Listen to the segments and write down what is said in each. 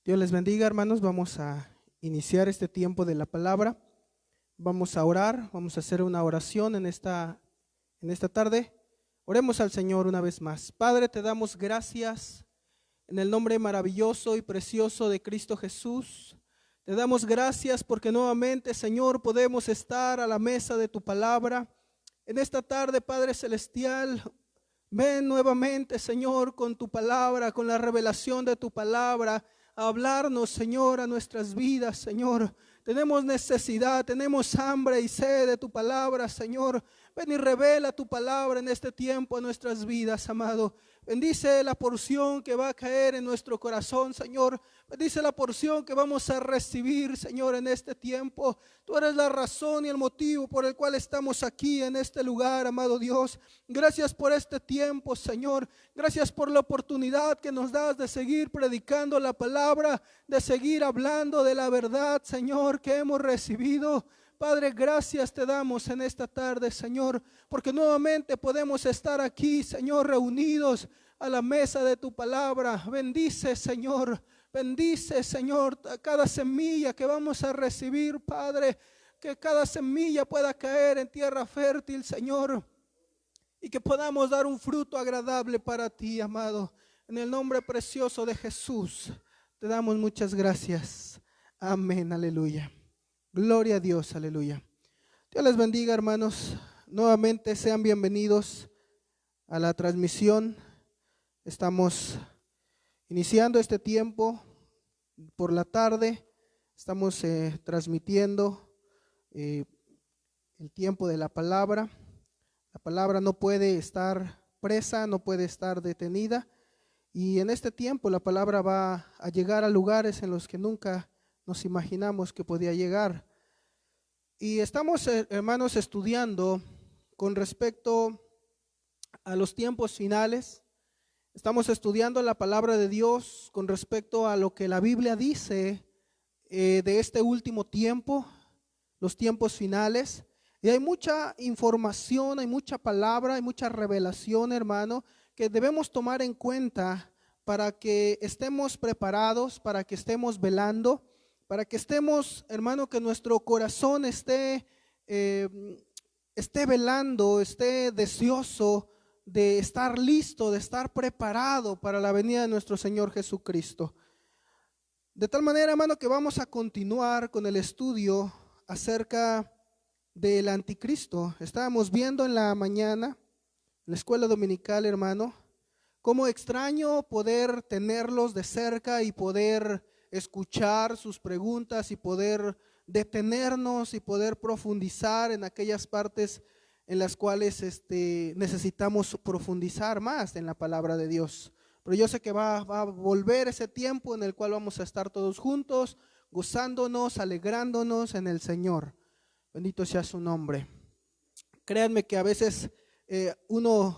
Dios les bendiga, hermanos. Vamos a iniciar este tiempo de la palabra. Vamos a orar, vamos a hacer una oración en esta tarde. Oremos al Señor una vez más. Padre, te damos gracias en el nombre maravilloso y precioso de Cristo Jesús. Te damos gracias porque nuevamente, Señor, podemos estar a la mesa de tu palabra. En esta tarde, Padre Celestial, ven nuevamente, Señor, con tu palabra, con la revelación de tu palabra, a hablarnos, Señor, a nuestras vidas, Señor. Tenemos necesidad, tenemos hambre y sed de tu palabra, Señor. Ven y revela tu palabra en este tiempo a nuestras vidas, amado. Bendice la porción que va a caer en nuestro corazón, Señor. Bendice la porción que vamos a recibir, Señor, en este tiempo. Tú eres la razón y el motivo por el cual estamos aquí en este lugar, amado Dios. Gracias por este tiempo, Señor. Gracias por la oportunidad que nos das de seguir predicando la palabra, de seguir hablando de la verdad, Señor, que hemos recibido. Padre, gracias te damos en esta tarde, Señor, porque nuevamente podemos estar aquí, Señor, reunidos a la mesa de tu palabra. Bendice, Señor, cada semilla que vamos a recibir, Padre, que cada semilla pueda caer en tierra fértil, Señor, y que podamos dar un fruto agradable para ti, amado. En el nombre precioso de Jesús, te damos muchas gracias. Amén, aleluya. Gloria a Dios, aleluya. Dios les bendiga, hermanos. Nuevamente sean bienvenidos a la transmisión. Estamos iniciando este tiempo por la tarde. Estamos transmitiendo el tiempo de la palabra. La palabra no puede estar presa, no puede estar detenida. Y en este tiempo la palabra va a llegar a lugares en los que nunca nos imaginamos que podía llegar. Y estamos, hermanos, estudiando con respecto a los tiempos finales. Estamos estudiando la palabra de Dios con respecto a lo que la Biblia dice de este último tiempo, los tiempos finales. Y hay mucha información, hay mucha palabra, hay mucha revelación, hermano, que debemos tomar en cuenta para que estemos preparados, para que estemos velando, para que estemos, hermano, que nuestro corazón esté velando, esté deseoso de estar listo, de estar preparado para la venida de nuestro Señor Jesucristo. De tal manera, hermano, que vamos a continuar con el estudio acerca del anticristo. Estábamos viendo en la mañana, en la escuela dominical, hermano, cómo extraño poder tenerlos de cerca y poder escuchar sus preguntas y poder detenernos y poder profundizar en aquellas partes en las cuales necesitamos profundizar más en la palabra de Dios. Pero yo sé que va a volver ese tiempo en el cual vamos a estar todos juntos, gozándonos, alegrándonos en el Señor. Bendito sea su nombre. Créanme que a veces uno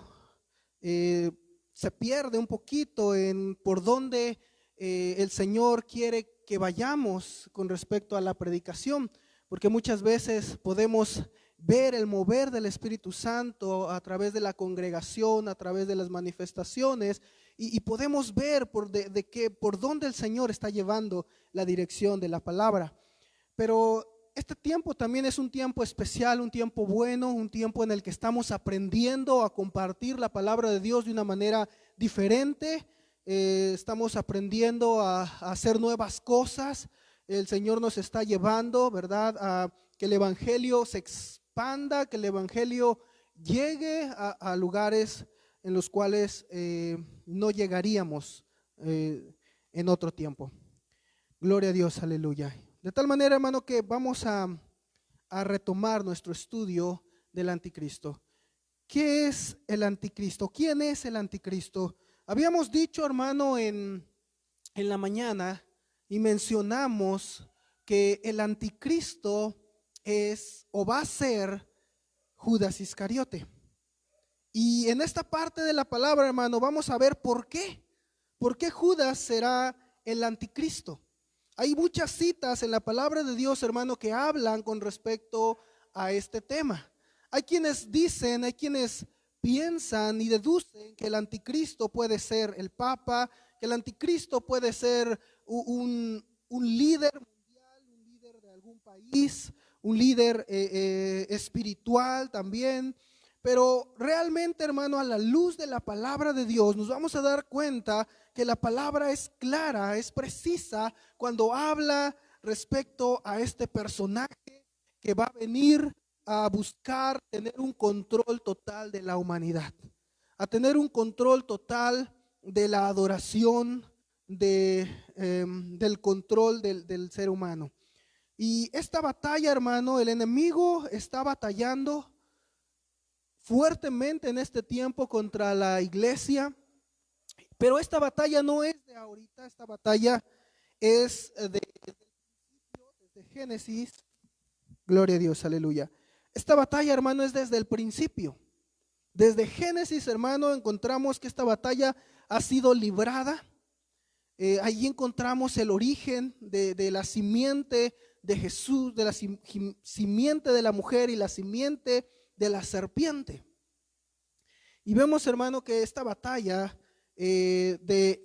se pierde un poquito en por dónde el Señor quiere que vayamos con respecto a la predicación, porque muchas veces podemos ver el mover del Espíritu Santo a través de la congregación, a través de las manifestaciones, y podemos ver por dónde el Señor está llevando la dirección de la palabra. Pero este tiempo también es un tiempo especial, un tiempo bueno, un tiempo en el que estamos aprendiendo a compartir la palabra de Dios de una manera diferente. Estamos aprendiendo a hacer nuevas cosas. El Señor nos está llevando, ¿verdad?, a que el evangelio se expanda, que el evangelio llegue a lugares en los cuales no llegaríamos en otro tiempo. Gloria a Dios, aleluya. De tal manera, hermano, que vamos a retomar nuestro estudio del anticristo. ¿Qué es el anticristo? ¿Quién es el anticristo? Habíamos dicho, hermano, en la mañana y mencionamos que el anticristo es o va a ser Judas Iscariote. Y en esta parte de la palabra, hermano, vamos a ver por qué. ¿Por qué Judas será el anticristo? Hay muchas citas en la palabra de Dios, hermano, que hablan con respecto a este tema. Hay quienes dicen, hay quienes piensan y deducen que el anticristo puede ser el Papa, que el anticristo puede ser un líder mundial, un líder de algún país, un líder espiritual también. Pero realmente, hermano, a la luz de la palabra de Dios, nos vamos a dar cuenta que la palabra es clara, es precisa cuando habla respecto a este personaje que va a venir a buscar tener un control total de la humanidad, a tener un control total de la adoración, del control del ser humano. Y esta batalla, hermano, el enemigo está batallando fuertemente en este tiempo contra la iglesia, pero esta batalla no es de ahorita, esta batalla es desde Génesis. Gloria a Dios, aleluya. Esta batalla, hermano, es desde el principio. Desde Génesis, hermano, encontramos que esta batalla ha sido librada. Allí encontramos el origen de la simiente de Jesús, de la simiente de la mujer y la simiente de la serpiente. Y vemos, hermano, que esta batalla de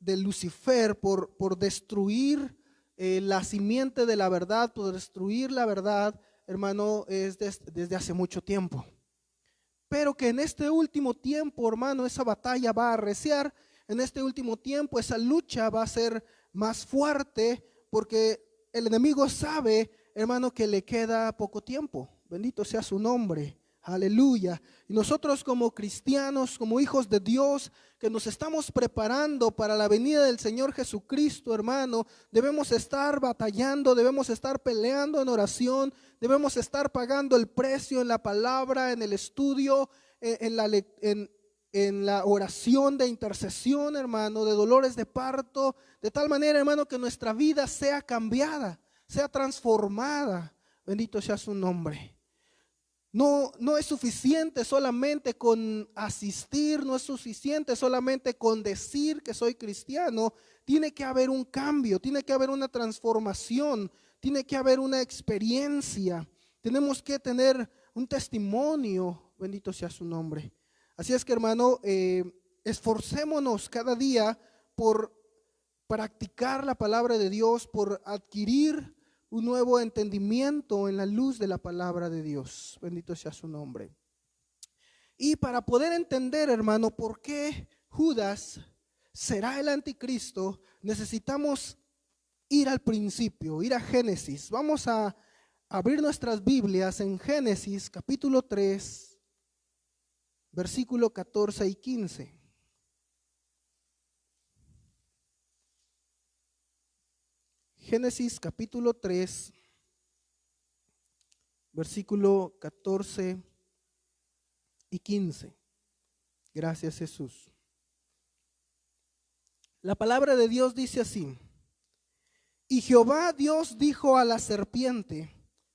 Lucifer por destruir la simiente de la verdad, por destruir la verdad, hermano, es desde hace mucho tiempo. Pero que en este último tiempo, hermano, esa batalla va a arreciar. En este último tiempo esa lucha va a ser más fuerte, porque el enemigo sabe, hermano, que le queda poco tiempo. Bendito sea su nombre. Aleluya. Y nosotros como cristianos, como hijos de Dios, que nos estamos preparando para la venida del Señor Jesucristo, hermano, debemos estar batallando, debemos estar peleando en oración, debemos estar pagando el precio en la palabra, en el estudio, en la oración de intercesión, hermano, de dolores de parto, de tal manera, hermano, que nuestra vida sea cambiada, sea transformada. Bendito sea su nombre. No es suficiente solamente con asistir, no es suficiente solamente con decir que soy cristiano. Tiene que haber un cambio, tiene que haber una transformación, tiene que haber una experiencia. Tenemos que tener un testimonio, bendito sea su nombre. Así es que, hermano, esforcémonos cada día por practicar la palabra de Dios, por adquirir un nuevo entendimiento en la luz de la palabra de Dios. Bendito sea su nombre. Y para poder entender, hermano, por qué Judas será el anticristo, necesitamos ir al principio, ir a Génesis. Vamos a abrir nuestras Biblias en Génesis capítulo 3, versículo 14 y 15. Génesis capítulo 3, versículo 14 y 15. Gracias, Jesús. La palabra de Dios dice así: y Jehová Dios dijo a la serpiente: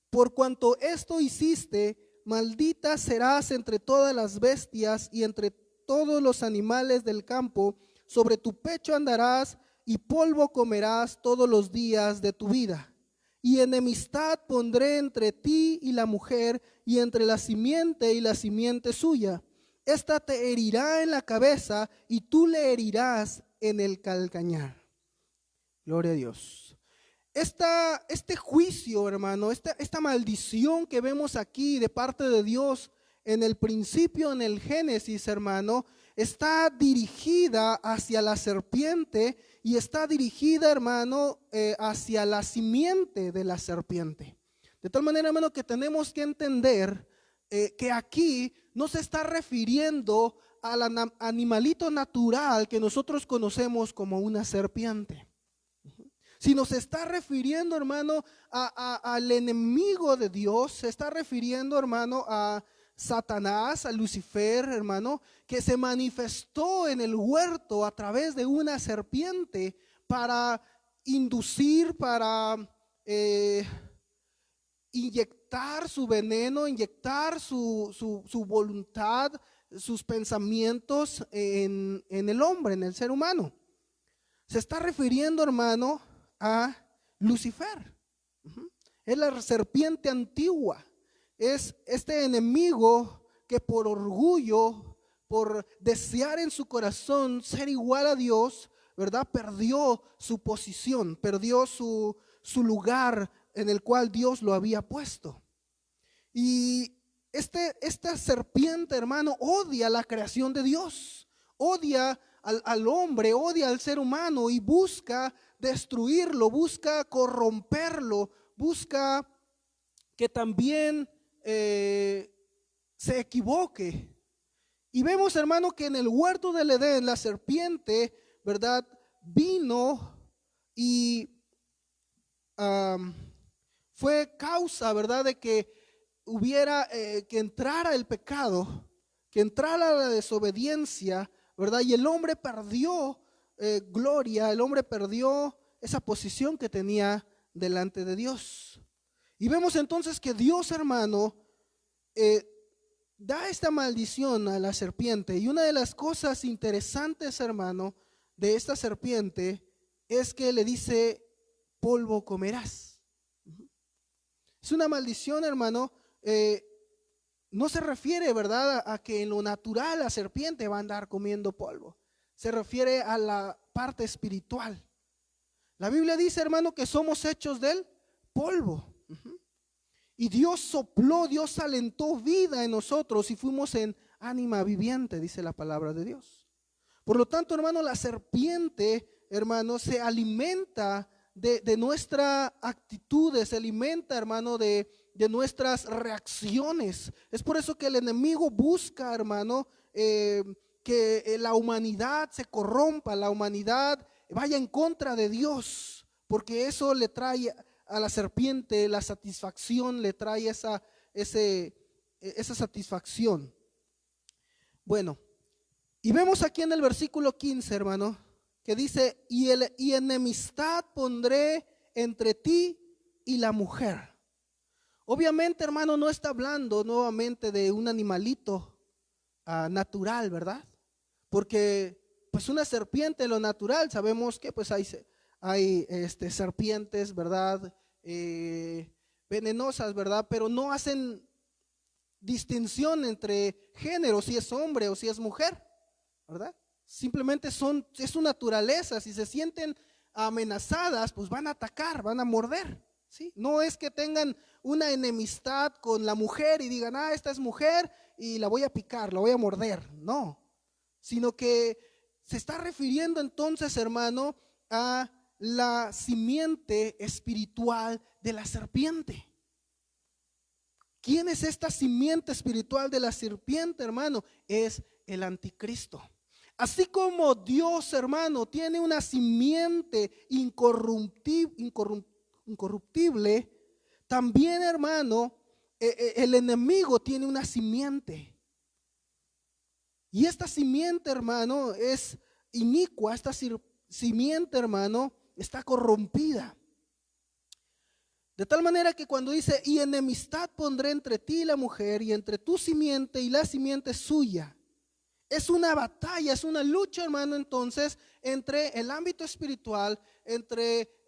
por cuanto esto hiciste, maldita serás entre todas las bestias y entre todos los animales del campo, sobre tu pecho andarás y polvo comerás todos los días de tu vida. Y enemistad pondré entre ti y la mujer, y entre la simiente y la simiente suya. Esta te herirá en la cabeza, y tú le herirás en el calcañar. Gloria a Dios. Este juicio, hermano, esta maldición que vemos aquí de parte de Dios en el principio, en el Génesis, hermano, está dirigida hacia la serpiente y está dirigida, hermano, hacia la simiente de la serpiente. De tal manera, hermano, que tenemos que entender que aquí no se está refiriendo al animalito natural que nosotros conocemos como una serpiente, sino se está refiriendo, hermano, al enemigo de Dios. Se está refiriendo, hermano, a Satanás, a Lucifer, hermano, que se manifestó en el huerto a través de una serpiente para inducir, para inyectar su veneno, inyectar su voluntad, sus pensamientos en el hombre, en el ser humano. Se está refiriendo, hermano, a Lucifer. Es la serpiente antigua. Es este enemigo que por orgullo, por desear en su corazón ser igual a Dios, ¿verdad? Perdió su posición, perdió su lugar en el cual Dios lo había puesto. Y esta serpiente, hermano, odia la creación de Dios, odia al hombre, odia al ser humano y busca destruirlo, busca corromperlo, busca que también se equivoque. Y vemos, hermano, que en el huerto del Edén la serpiente, ¿verdad?, vino y fue causa, ¿verdad?, de que hubiera, que entrara el pecado, que entrara la desobediencia, ¿verdad? Y el hombre perdió gloria, el hombre perdió esa posición que tenía delante de Dios. Y vemos entonces que Dios, hermano, da esta maldición a la serpiente. Y una de las cosas interesantes, hermano, de esta serpiente es que le dice: polvo comerás. Es una maldición, hermano. No se refiere, ¿verdad?, a que en lo natural la serpiente va a andar comiendo polvo. Se refiere a la parte espiritual. La Biblia dice, hermano, que somos hechos del polvo. Y Dios sopló, Dios alentó vida en nosotros y fuimos en ánima viviente, dice la palabra de Dios. Por lo tanto, hermano, la serpiente, hermano, se alimenta de nuestras actitudes, se alimenta, hermano, de nuestras reacciones. Es por eso que el enemigo busca, hermano, que la humanidad se corrompa, la humanidad vaya en contra de Dios, porque eso le trae a la serpiente la satisfacción, le trae esa satisfacción. Bueno, y vemos aquí en el versículo 15, hermano, que dice: y enemistad pondré entre ti y la mujer. Obviamente, hermano, no está hablando nuevamente de un animalito natural, ¿verdad? Porque pues una serpiente, lo natural, sabemos que pues hay serpientes, ¿verdad?, venenosas, ¿verdad? Pero no hacen distinción entre género, si es hombre o si es mujer, ¿verdad? Simplemente es su naturaleza. Si se sienten amenazadas, pues van a atacar, van a morder, ¿sí? No es que tengan una enemistad con la mujer y digan: esta es mujer y la voy a picar, la voy a morder. No, sino que se está refiriendo entonces, hermano, a la simiente espiritual de la serpiente. ¿Quién es esta simiente espiritual de la serpiente, hermano? Es el anticristo. Así como Dios, hermano, tiene una simiente incorruptible, también, hermano, el enemigo tiene una simiente. Y esta simiente, hermano, es inicua. Esta simiente, hermano, está corrompida. De tal manera que cuando dice: y enemistad pondré entre ti y la mujer, y entre tu simiente y la simiente suya, es una batalla, es una lucha, hermano, entonces, entre el ámbito espiritual, entre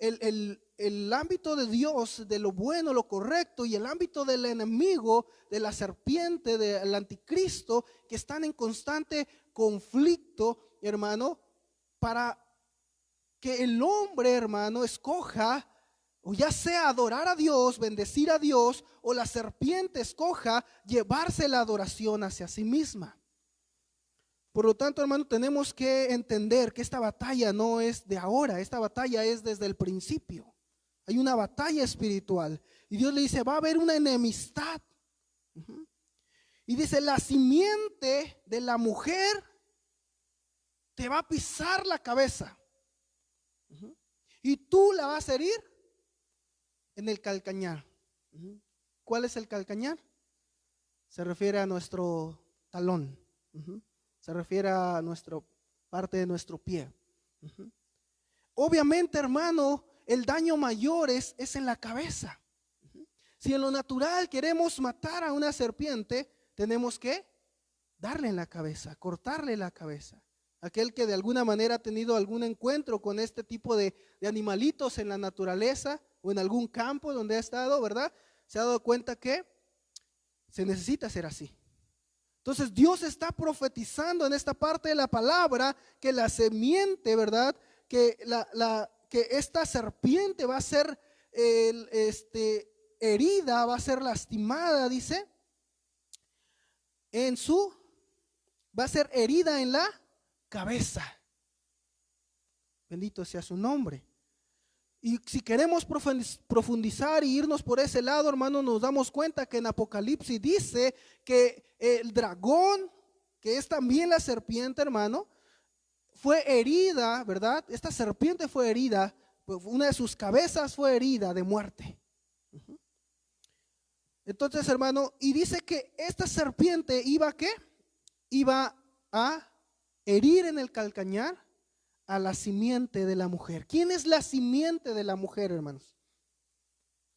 el ámbito de Dios, de lo bueno, lo correcto, y el ámbito del enemigo, de la serpiente, del anticristo, que están en constante conflicto, hermano, para que el hombre, hermano, escoja, o ya sea adorar a Dios, bendecir a Dios, o la serpiente escoja llevarse la adoración hacia sí misma. Por lo tanto, hermano, tenemos que entender que esta batalla no es de ahora, esta batalla es desde el principio. Hay una batalla espiritual y Dios le dice: va a haber una enemistad. Y dice: la simiente de la mujer te va a pisar la cabeza y tú la vas a herir en el calcañar. ¿Cuál es el calcañar? Se refiere a nuestro talón. Se refiere a nuestra parte de nuestro pie. Obviamente, hermano, el daño mayor es en la cabeza. Si en lo natural queremos matar a una serpiente, tenemos que darle en la cabeza, cortarle la cabeza. Aquel que de alguna manera ha tenido algún encuentro con este tipo de animalitos en la naturaleza o en algún campo donde ha estado, ¿verdad?, se ha dado cuenta que se necesita ser así. Entonces Dios está profetizando en esta parte de la palabra que la simiente, ¿verdad?, que, que esta serpiente va a ser herida, va a ser lastimada, dice, va a ser herida en la cabeza. Bendito sea su nombre. Y si queremos profundizar y irnos por ese lado, hermano, nos damos cuenta que en Apocalipsis dice que el dragón, que es también la serpiente, hermano, fue herida, ¿verdad? Esta serpiente fue herida, una de sus cabezas fue herida de muerte. Entonces, hermano, y dice que esta serpiente iba ¿a qué? Iba a herir en el calcañar a la simiente de la mujer. ¿Quién es la simiente de la mujer, hermanos?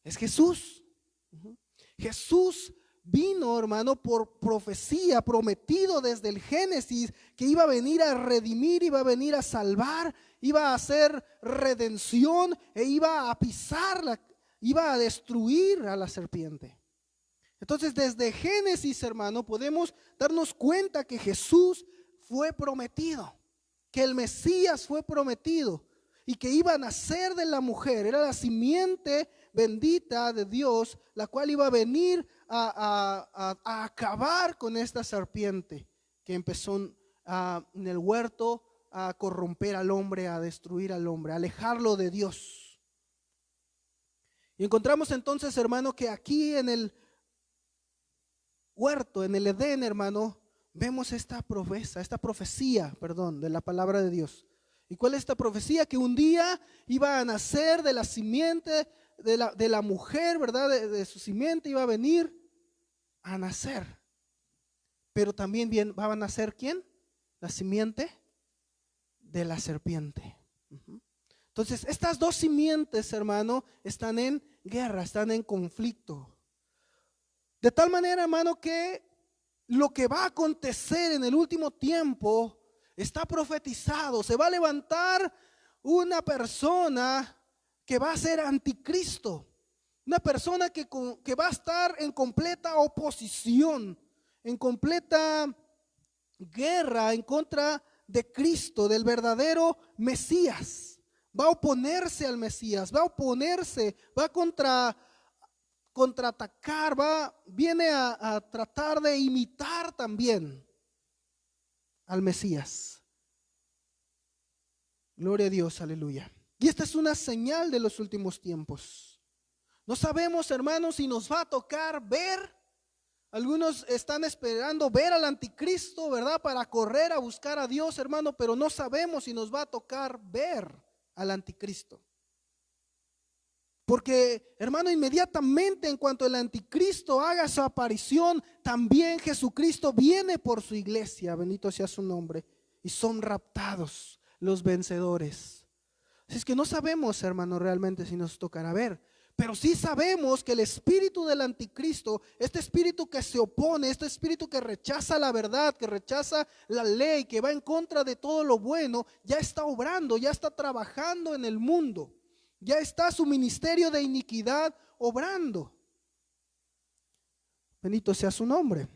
Es Jesús. Jesús vino, hermano, por profecía, prometido desde el Génesis, que iba a venir a redimir, iba a venir a salvar, iba a hacer redención e iba a pisarla, iba a destruir a la serpiente. Entonces, desde Génesis, hermano, podemos darnos cuenta que Jesús fue prometido, que el Mesías fue prometido y que iba a nacer de la mujer. Era la simiente bendita de Dios, la cual iba a venir a acabar con esta serpiente que empezó en el huerto a corromper al hombre, a destruir al hombre, a alejarlo de Dios. Y encontramos entonces, hermano, que aquí en el huerto, en el Edén, hermano, vemos esta profecía, de la palabra de Dios. ¿Y cuál es esta profecía? Que un día iba a nacer de la simiente de la mujer, ¿verdad? De su simiente iba a venir a nacer. Pero también va a nacer ¿quién? La simiente de la serpiente. Entonces, estas dos simientes, hermano, están en guerra, están en conflicto. De tal manera, hermano, que lo que va a acontecer en el último tiempo está profetizado. Se va a levantar una persona que va a ser anticristo, una persona que va a estar en completa oposición, en completa guerra en contra de Cristo, del verdadero Mesías. Va a oponerse al Mesías, va a oponerse, va a contraatacar, viene a tratar de imitar también al Mesías. Gloria a Dios, aleluya. Y esta es una señal de los últimos tiempos. No sabemos, hermanos, si nos va a tocar ver. Algunos están esperando ver al anticristo, ¿verdad? Para correr a buscar a Dios, hermano, pero no sabemos si nos va a tocar ver al anticristo. Porque, hermano, inmediatamente en cuanto el anticristo haga su aparición, también Jesucristo viene por su iglesia, bendito sea su nombre, y son raptados los vencedores. Así es que no sabemos, hermano, realmente si nos tocará ver, pero sí sabemos que el espíritu del anticristo, este espíritu que se opone, este espíritu que rechaza la verdad, que rechaza la ley, que va en contra de todo lo bueno, ya está obrando, ya está trabajando en el mundo. Ya está su ministerio de iniquidad obrando. Bendito sea su nombre.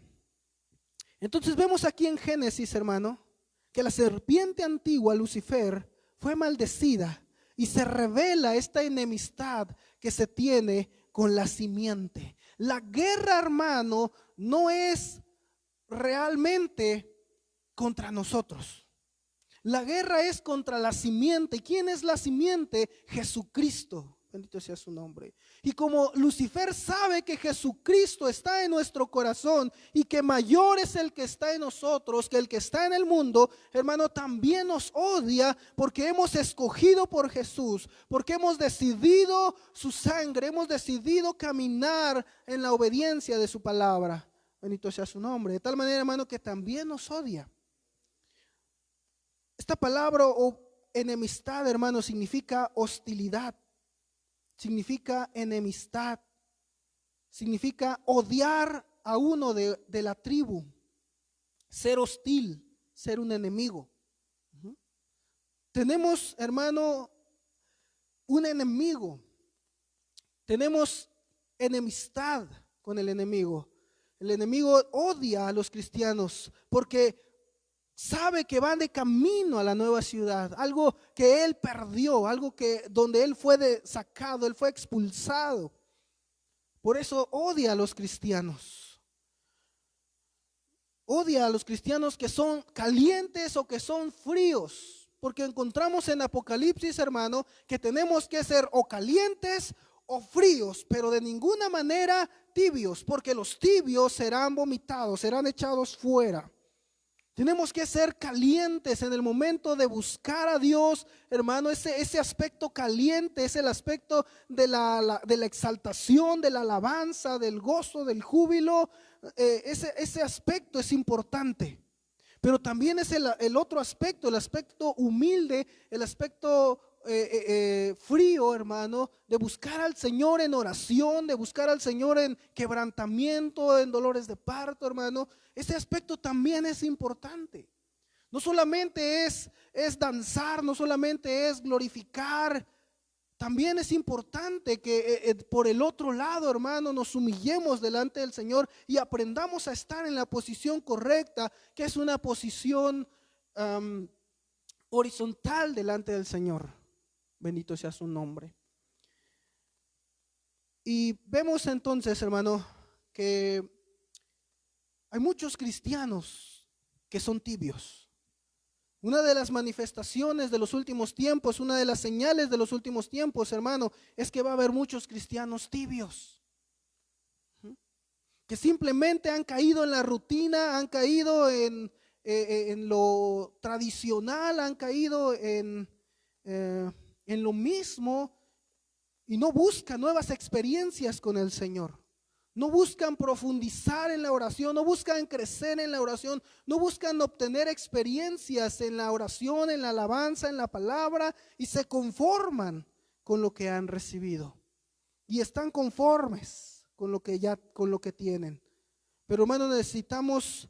Entonces vemos aquí en Génesis, hermano, que la serpiente antigua, Lucifer, fue maldecida y se revela esta enemistad que se tiene con la simiente. La guerra, hermano, no es realmente contra nosotros. La guerra es contra la simiente. ¿Quién es la simiente? Jesucristo. Bendito sea su nombre. Y como Lucifer sabe que Jesucristo está en nuestro corazón y que mayor es el que está en nosotros que el que está en el mundo, hermano, también nos odia porque hemos escogido por Jesús, porque hemos decidido su sangre, hemos decidido caminar en la obediencia de su palabra. Bendito sea su nombre. De tal manera, hermano, que también nos odia. Esta palabra o enemistad, hermano, significa hostilidad, significa enemistad, significa odiar a uno de la tribu, ser hostil, ser un enemigo. Tenemos, hermano, un enemigo, tenemos enemistad con el enemigo. El enemigo odia a los cristianos porque sabe que va de camino a la nueva ciudad, algo que él perdió, algo que donde él fue sacado, él fue expulsado. Por eso odia a los cristianos. Odia a los cristianos que son calientes o que son fríos, porque encontramos en Apocalipsis, hermano, que tenemos que ser o calientes o fríos, pero de ninguna manera tibios, porque los tibios serán vomitados, serán echados fuera. Tenemos que ser calientes en el momento de buscar a Dios, hermano. Ese aspecto caliente es el aspecto de la exaltación, de la alabanza, del gozo, del júbilo. Ese aspecto es importante. Pero también es el otro aspecto, el aspecto humilde, el aspecto frío, hermano, de buscar al Señor en oración, de buscar al Señor en quebrantamiento, en dolores de parto, hermano. Ese aspecto también es importante. No solamente es danzar, no solamente es glorificar. También es importante que por el otro lado, hermano, nos humillemos delante del Señor y aprendamos a estar en la posición correcta, que es una posición horizontal delante del Señor. Bendito sea su nombre. Y vemos entonces, hermano, que hay muchos cristianos que son tibios. Una de las manifestaciones de los últimos tiempos, una de las señales de los últimos tiempos, hermano, es que va a haber muchos cristianos tibios, que simplemente han caído en la rutina, han caído en lo tradicional, han caído en lo mismo y no buscan nuevas experiencias con el Señor. No buscan profundizar en la oración, no buscan crecer en la oración, no buscan obtener experiencias en la oración, en la alabanza, en la palabra, y se conforman con lo que han recibido. Y están conformes con lo que tienen. Pero hermano, necesitamos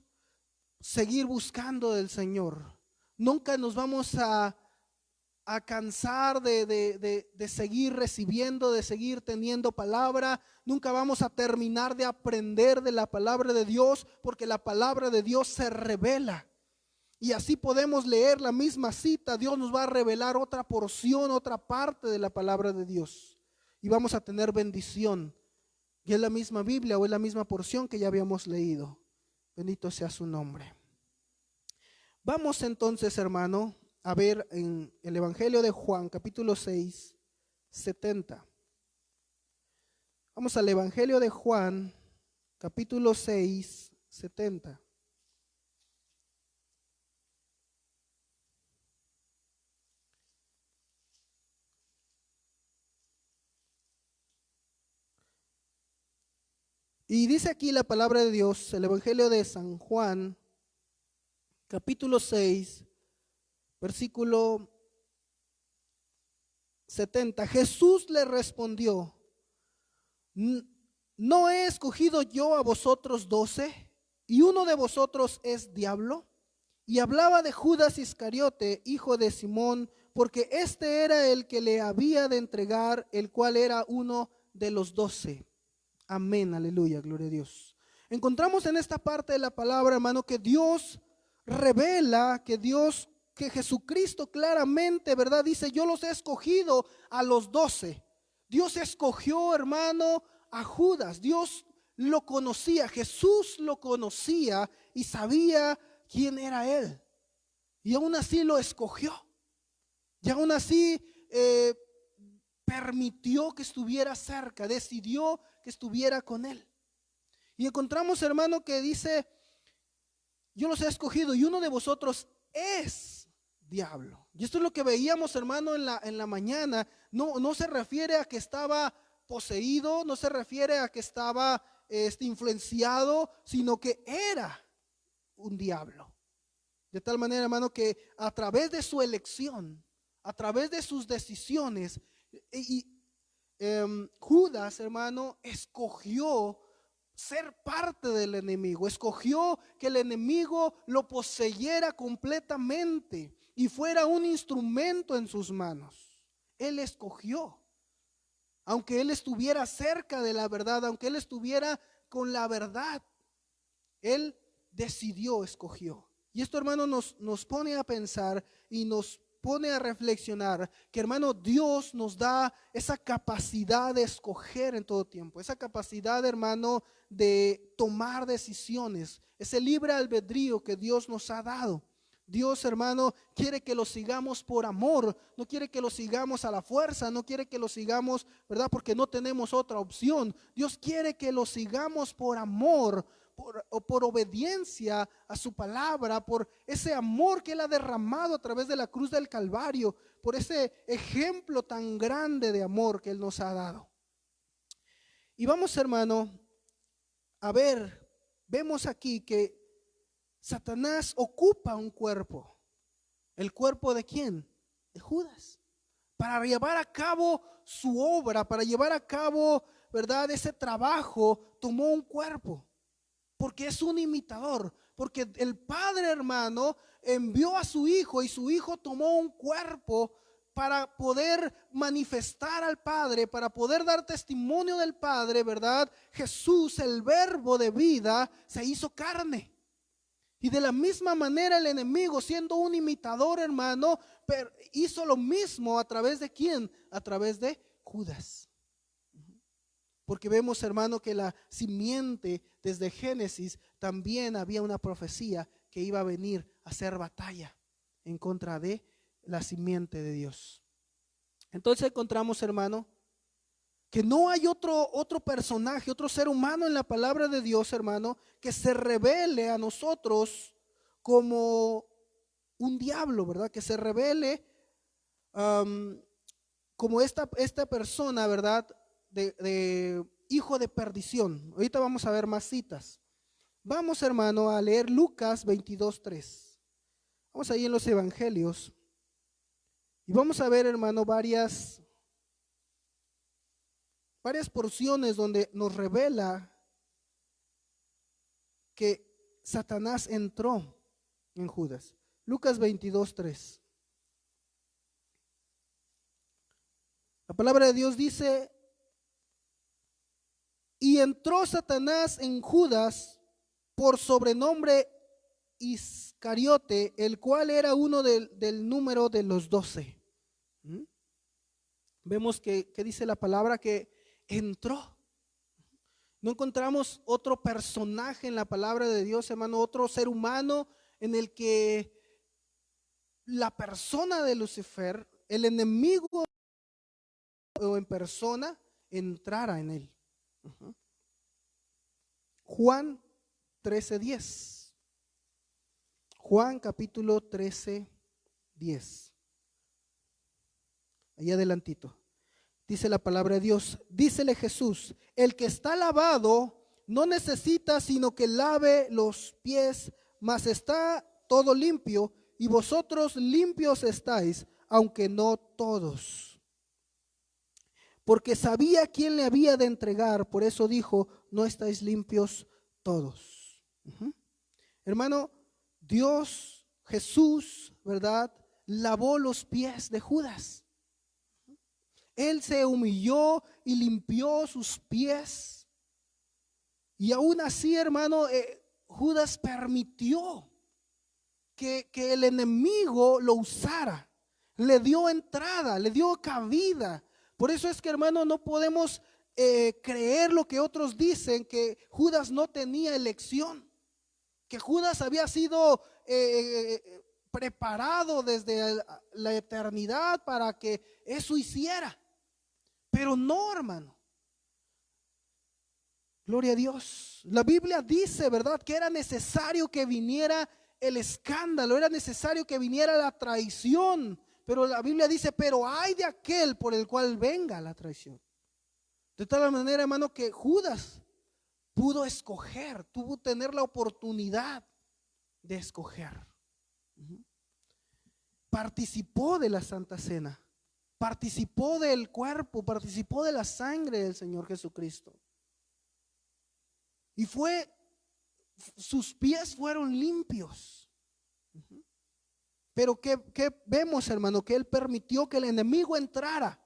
seguir buscando del Señor. Nunca nos vamos a cansar de seguir recibiendo, de seguir teniendo palabra. Nunca vamos a terminar de aprender de la palabra de Dios, porque la palabra de Dios se revela. Y así podemos leer la misma cita. Dios nos va a revelar otra porción, otra parte de la palabra de Dios. Y vamos a tener bendición. Y es la misma Biblia o es la misma porción que ya habíamos leído. Bendito sea su nombre. Vamos entonces, hermano, a ver en el Evangelio de Juan, capítulo 6, 70. Vamos al Evangelio de Juan, capítulo 6, 70. Y dice aquí la palabra de Dios, el Evangelio de San Juan, capítulo 6, versículo 70. Jesús le respondió: ¿no he escogido yo a vosotros 12? ¿Y uno de vosotros es diablo? Y hablaba de Judas Iscariote, hijo de Simón, porque este era el que le había de entregar, el cual era uno de los 12. Amén, aleluya, gloria a Dios. Encontramos en esta parte de la palabra, hermano, que Dios revela, que Jesucristo claramente, ¿verdad? Dice: yo los he escogido a los 12. Dios escogió, hermano, a Judas. Dios lo conocía, Jesús lo conocía y sabía quién era él. Y aún así lo escogió. Y aún así permitió que estuviera cerca, decidió que estuviera con él. Y encontramos, hermano, que dice: yo los he escogido y uno de vosotros es diablo. Y esto es lo que veíamos, hermano, en la mañana. No se refiere a que estaba poseído, no se refiere a que estaba influenciado, sino que era un diablo. De tal manera, hermano, que a través de su elección, a través de sus decisiones, Judas, hermano, escogió ser parte del enemigo, escogió que el enemigo lo poseyera completamente y fuera un instrumento en sus manos. Él escogió, aunque él estuviera cerca de la verdad, aunque él estuviera con la verdad, él decidió, escogió. Y esto, hermano, nos pone a pensar y nos pone a reflexionar que, hermano, Dios nos da esa capacidad de escoger en todo tiempo, esa capacidad, hermano, de tomar decisiones, ese libre albedrío que Dios nos ha dado. Dios, hermano, quiere que lo sigamos por amor, no quiere que lo sigamos a la fuerza, no quiere que lo sigamos, ¿verdad? Porque no tenemos otra opción. Dios quiere que lo sigamos por amor, por obediencia a su palabra, por ese amor que Él ha derramado a través de la cruz del Calvario, por ese ejemplo tan grande de amor que Él nos ha dado. Y vamos, hermano, a ver, vemos aquí que Satanás ocupa un cuerpo. ¿El cuerpo de quién? De Judas. Para llevar a cabo su obra, para llevar a cabo, ¿verdad?, ese trabajo, tomó un cuerpo. Porque es un imitador, porque el Padre, hermano, envió a su Hijo y su Hijo tomó un cuerpo para poder manifestar al Padre, para poder dar testimonio del Padre, ¿verdad? Jesús, el verbo de vida, se hizo carne. Y de la misma manera el enemigo, siendo un imitador, hermano, hizo lo mismo a través de ¿quién? A través de Judas. Porque vemos, hermano, que la simiente desde Génesis también había una profecía que iba a venir a hacer batalla en contra de la simiente de Dios. Entonces encontramos, hermano, que no hay otro personaje, otro ser humano en la palabra de Dios, hermano, que se revele a nosotros como un diablo, ¿verdad? Que se revele como esta persona, ¿verdad? De hijo de perdición. Ahorita vamos a ver más citas. Vamos, hermano, a leer Lucas 22:3. Vamos ahí en los evangelios y vamos a ver, hermano, varias porciones donde nos revela que Satanás entró en Judas. Lucas 22:3. La palabra de Dios dice: y entró Satanás en Judas, por sobrenombre Iscariote, el cual era uno del número de los 12. Vemos que dice la palabra que entró. No encontramos otro personaje en la palabra de Dios, hermano, otro ser humano en el que la persona de Lucifer, el enemigo o en persona, entrara en él. Juan 13:10. Juan capítulo 13:10. Ahí adelantito. Dice la palabra de Dios: dícele Jesús, el que está lavado no necesita sino que lave los pies, mas está todo limpio, y vosotros limpios estáis, aunque no todos. Porque sabía quién le había de entregar, por eso dijo, no estáis limpios todos. Hermano, Dios, Jesús, ¿verdad?, lavó los pies de Judas. Él se humilló y limpió sus pies. Y aún así, hermano, Judas permitió que el enemigo lo usara. Le dio entrada, le dio cabida. Por eso es que, hermano, no podemos creer lo que otros dicen, que Judas no tenía elección, que Judas había sido preparado desde la eternidad para que eso hiciera. Pero no, hermano. Gloria a Dios. La Biblia dice, ¿verdad?, que era necesario que viniera el escándalo, era necesario que viniera la traición. Pero la Biblia dice, pero hay de aquel por el cual venga la traición. De tal manera, hermano, que Judas pudo escoger, tuvo tener la oportunidad de escoger. Participó de la Santa Cena, participó del cuerpo, participó de la sangre del Señor Jesucristo. Y sus pies fueron limpios. Pero ¿qué vemos, hermano? Que Él permitió que el enemigo entrara.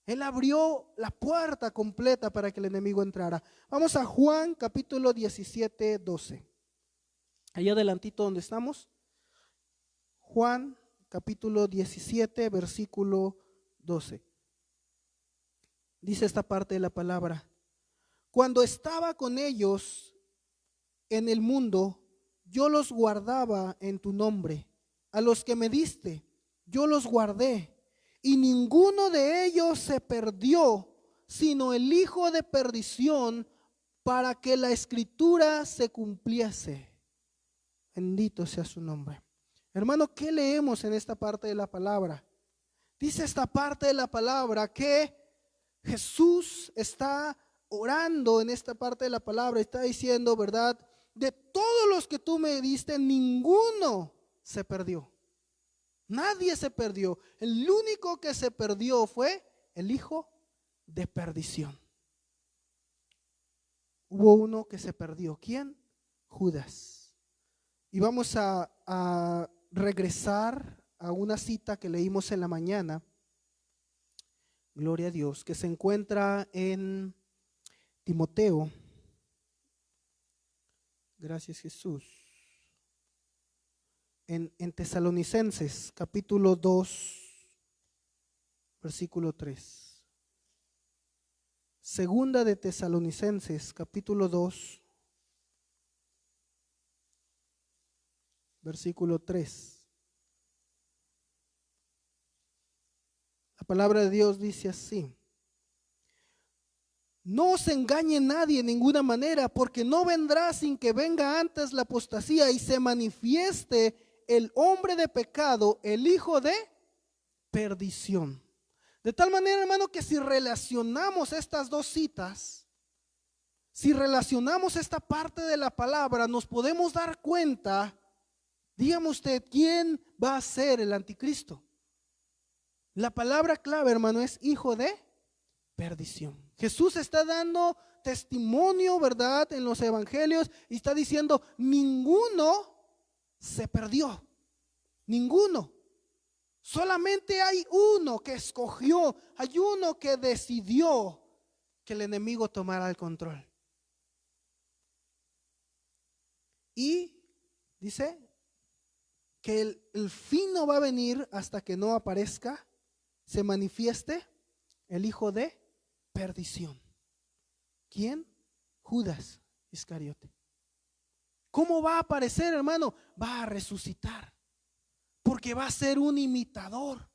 Él abrió la puerta completa para que el enemigo entrara. Vamos a Juan capítulo 17:12. Allá adelantito donde estamos, Juan capítulo 17, versículo 12. Dice esta parte de la palabra: cuando estaba con ellos en el mundo, yo los guardaba en tu nombre. A los que me diste, yo los guardé, y ninguno de ellos se perdió, sino el hijo de perdición, para que la escritura se cumpliese. Bendito sea su nombre. Hermano, ¿qué leemos en esta parte de la palabra? Dice esta parte de la palabra que Jesús está orando en esta parte de la palabra, está diciendo, ¿verdad? De todos los que tú me diste, ninguno se perdió. Nadie se perdió. El único que se perdió fue el hijo de perdición. Hubo uno que se perdió. ¿Quién? Judas. Y vamos a regresar a una cita que leímos en la mañana. Gloria a Dios, que se encuentra en Timoteo. Gracias, Jesús. En Tesalonicenses, capítulo 2, versículo 3. Segunda de Tesalonicenses, capítulo 2, versículo 3. La palabra de Dios dice así: no os engañe nadie en ninguna manera, porque no vendrá sin que venga antes la apostasía y se manifieste el hombre de pecado, el hijo de perdición. De tal manera, hermano, que si relacionamos estas dos citas, si relacionamos esta parte de la palabra, nos podemos dar cuenta, dígame usted, ¿quién va a ser el anticristo? La palabra clave, hermano, es hijo de perdición. Jesús está dando testimonio, ¿verdad?, en los evangelios, y está diciendo, ninguno se perdió, ninguno. Solamente hay uno que escogió, hay uno que decidió que el enemigo tomara el control. Y dice que el fin no va a venir hasta que no aparezca, se manifieste el hijo de perdición. ¿Quién? Judas Iscariote. ¿Cómo va a aparecer, hermano? Va a resucitar, porque va a ser un imitador,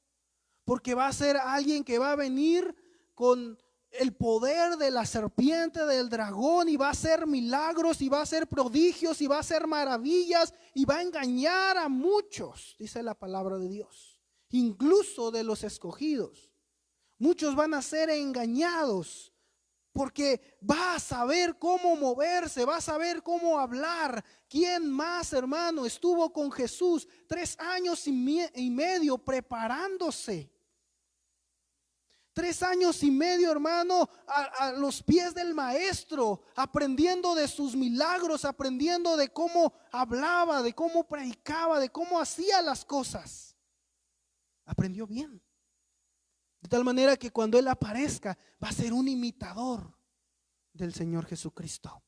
porque va a ser alguien que va a venir con el poder de la serpiente, del dragón, y va a hacer milagros, y va a hacer prodigios, y va a hacer maravillas, y va a engañar a muchos, dice la palabra de Dios, incluso de los escogidos. Muchos van a ser engañados, porque va a saber cómo moverse, va a saber cómo hablar. ¿Quién más, hermano, estuvo con Jesús 3 años y medio preparándose? 3 años y medio, hermano, a los pies del maestro, aprendiendo de sus milagros, aprendiendo de cómo hablaba, de cómo predicaba, de cómo hacía las cosas. Aprendió bien. De tal manera que cuando Él aparezca, va a ser un imitador del Señor Jesucristo.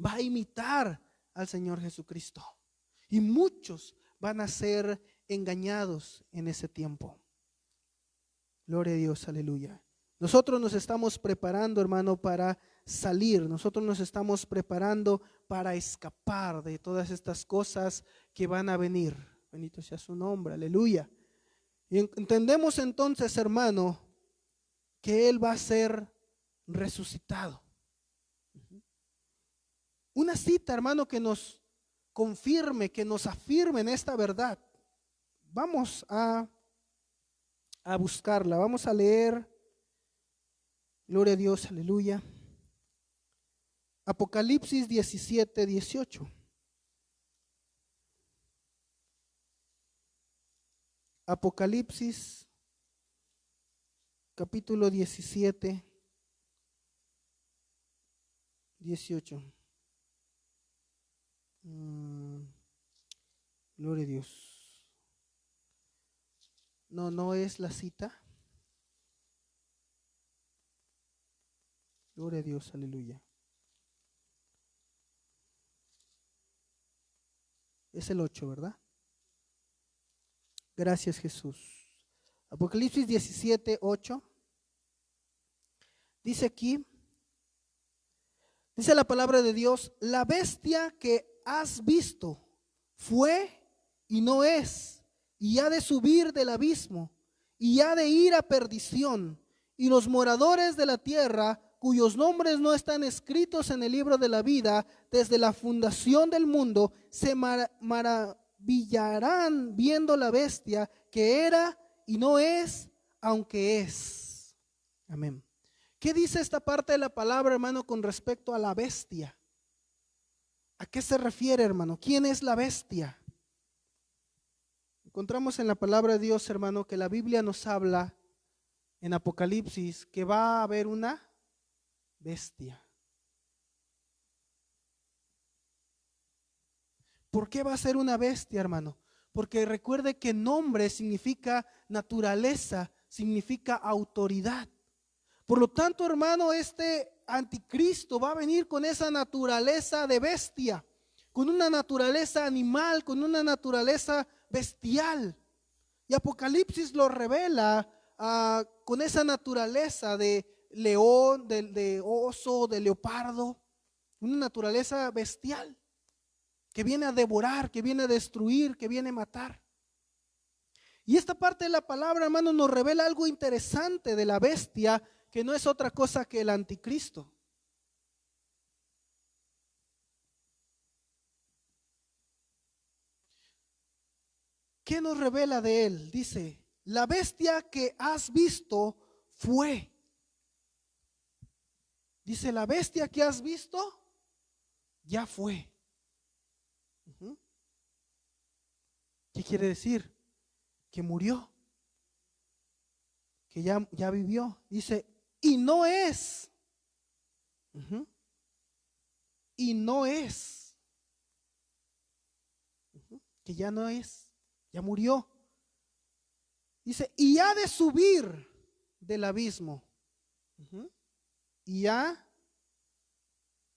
Va a imitar al Señor Jesucristo. Y muchos van a ser engañados en ese tiempo. Gloria a Dios, aleluya. Nosotros nos estamos preparando, hermano, para salir. Nosotros nos estamos preparando para escapar de todas estas cosas que van a venir. Bendito sea su nombre, aleluya. Y entendemos entonces, hermano, que Él va a ser resucitado. Una cita, hermano, que nos confirme, que nos afirme en esta verdad. Vamos a buscarla, vamos a leer, gloria a Dios, aleluya. Apocalipsis 17, 18. Apocalipsis capítulo 17, 18. Gloria a Dios. No es la cita. Gloria a Dios, aleluya. Es el 8, ¿verdad? Gracias, Jesús. Apocalipsis 17, 8. Dice aquí, dice la palabra de Dios: la bestia que has visto fue y no es, y ha de subir del abismo, y ha de ir a perdición, y los moradores de la tierra, cuyos nombres no están escritos en el libro de la vida, desde la fundación del mundo, se maravillarán viendo la bestia que era y no es, aunque es. Amén. ¿Qué dice esta parte de la palabra, hermano, con respecto a la bestia? ¿A qué se refiere, hermano? ¿Quién es la bestia? Encontramos en la palabra de Dios, hermano, que la Biblia nos habla en Apocalipsis que va a haber una bestia. ¿Por qué va a ser una bestia, hermano? Porque recuerde que nombre significa naturaleza, significa autoridad. Por lo tanto, hermano, este anticristo va a venir con esa naturaleza de bestia, con una naturaleza animal, con una naturaleza bestial. Y Apocalipsis lo revela con esa naturaleza de león, de oso, de leopardo, una naturaleza bestial que viene a devorar, que viene a destruir, que viene a matar. Y esta parte de la palabra, hermano, nos revela algo interesante de la bestia, que no es otra cosa que el anticristo. ¿Qué nos revela de él? Dice, la bestia que has visto fue. Dice, la bestia que has visto ya fue. ¿Qué quiere decir? Que murió, que ya vivió. Dice, y no es. Y no es. Que ya no es, ya murió. Dice, y ha de subir del abismo. Y ha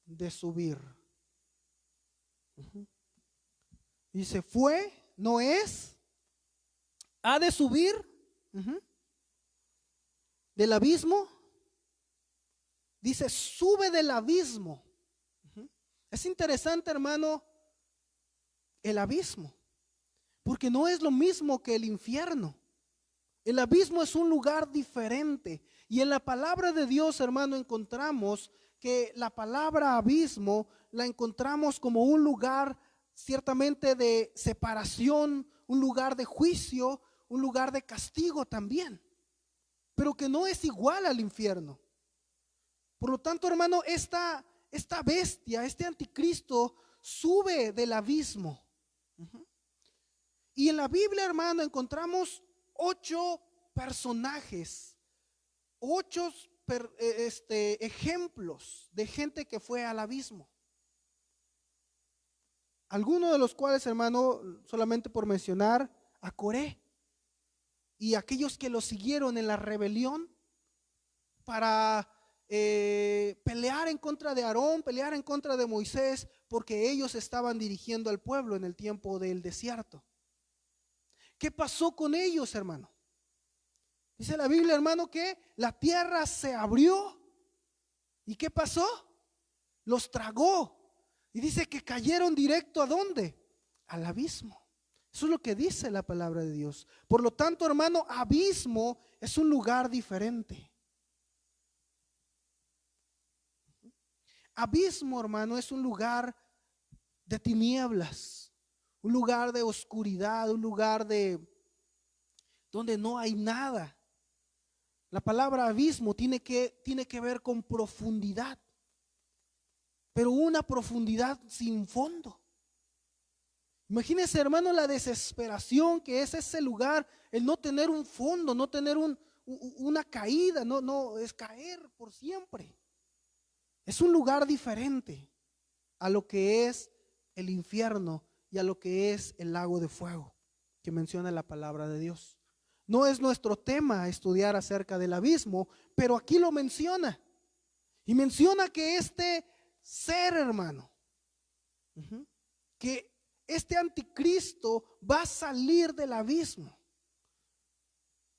de subir. Dice, fue, no es, ha de subir del abismo. Dice, sube del abismo. Es interesante, hermano, el abismo, porque no es lo mismo que el infierno. El abismo es un lugar diferente. Y en la palabra de Dios, hermano, encontramos que la palabra abismo la encontramos como un lugar ciertamente de separación, un lugar de juicio, un lugar de castigo también, pero que no es igual al infierno. Por lo tanto, hermano, esta bestia, este anticristo sube del abismo. Y en la Biblia, hermano, encontramos 8 personajes, 8 ejemplos de gente que fue al abismo. Algunos de los cuales, hermano, solamente por mencionar a Coré y aquellos que lo siguieron en la rebelión para pelear en contra de Aarón, pelear en contra de Moisés, porque ellos estaban dirigiendo al pueblo en el tiempo del desierto. ¿Qué pasó con ellos, hermano? Dice la Biblia, hermano, que la tierra se abrió. ¿Y qué pasó? Los tragó. Y dice que cayeron directo ¿a dónde? Al abismo. Eso es lo que dice la palabra de Dios. Por lo tanto, hermano, abismo es un lugar diferente. Abismo, hermano, es un lugar de tinieblas, un lugar de oscuridad, un lugar de donde no hay nada. La palabra abismo tiene que ver con profundidad, pero una profundidad sin fondo. Imagínense, hermano, la desesperación que es ese lugar, el no tener un fondo, no tener una caída, no es caer por siempre. Es un lugar diferente a lo que es el infierno y a lo que es el lago de fuego que menciona la palabra de Dios. No es nuestro tema estudiar acerca del abismo, pero aquí lo menciona. Y menciona que este ser, hermano, que este anticristo va a salir del abismo.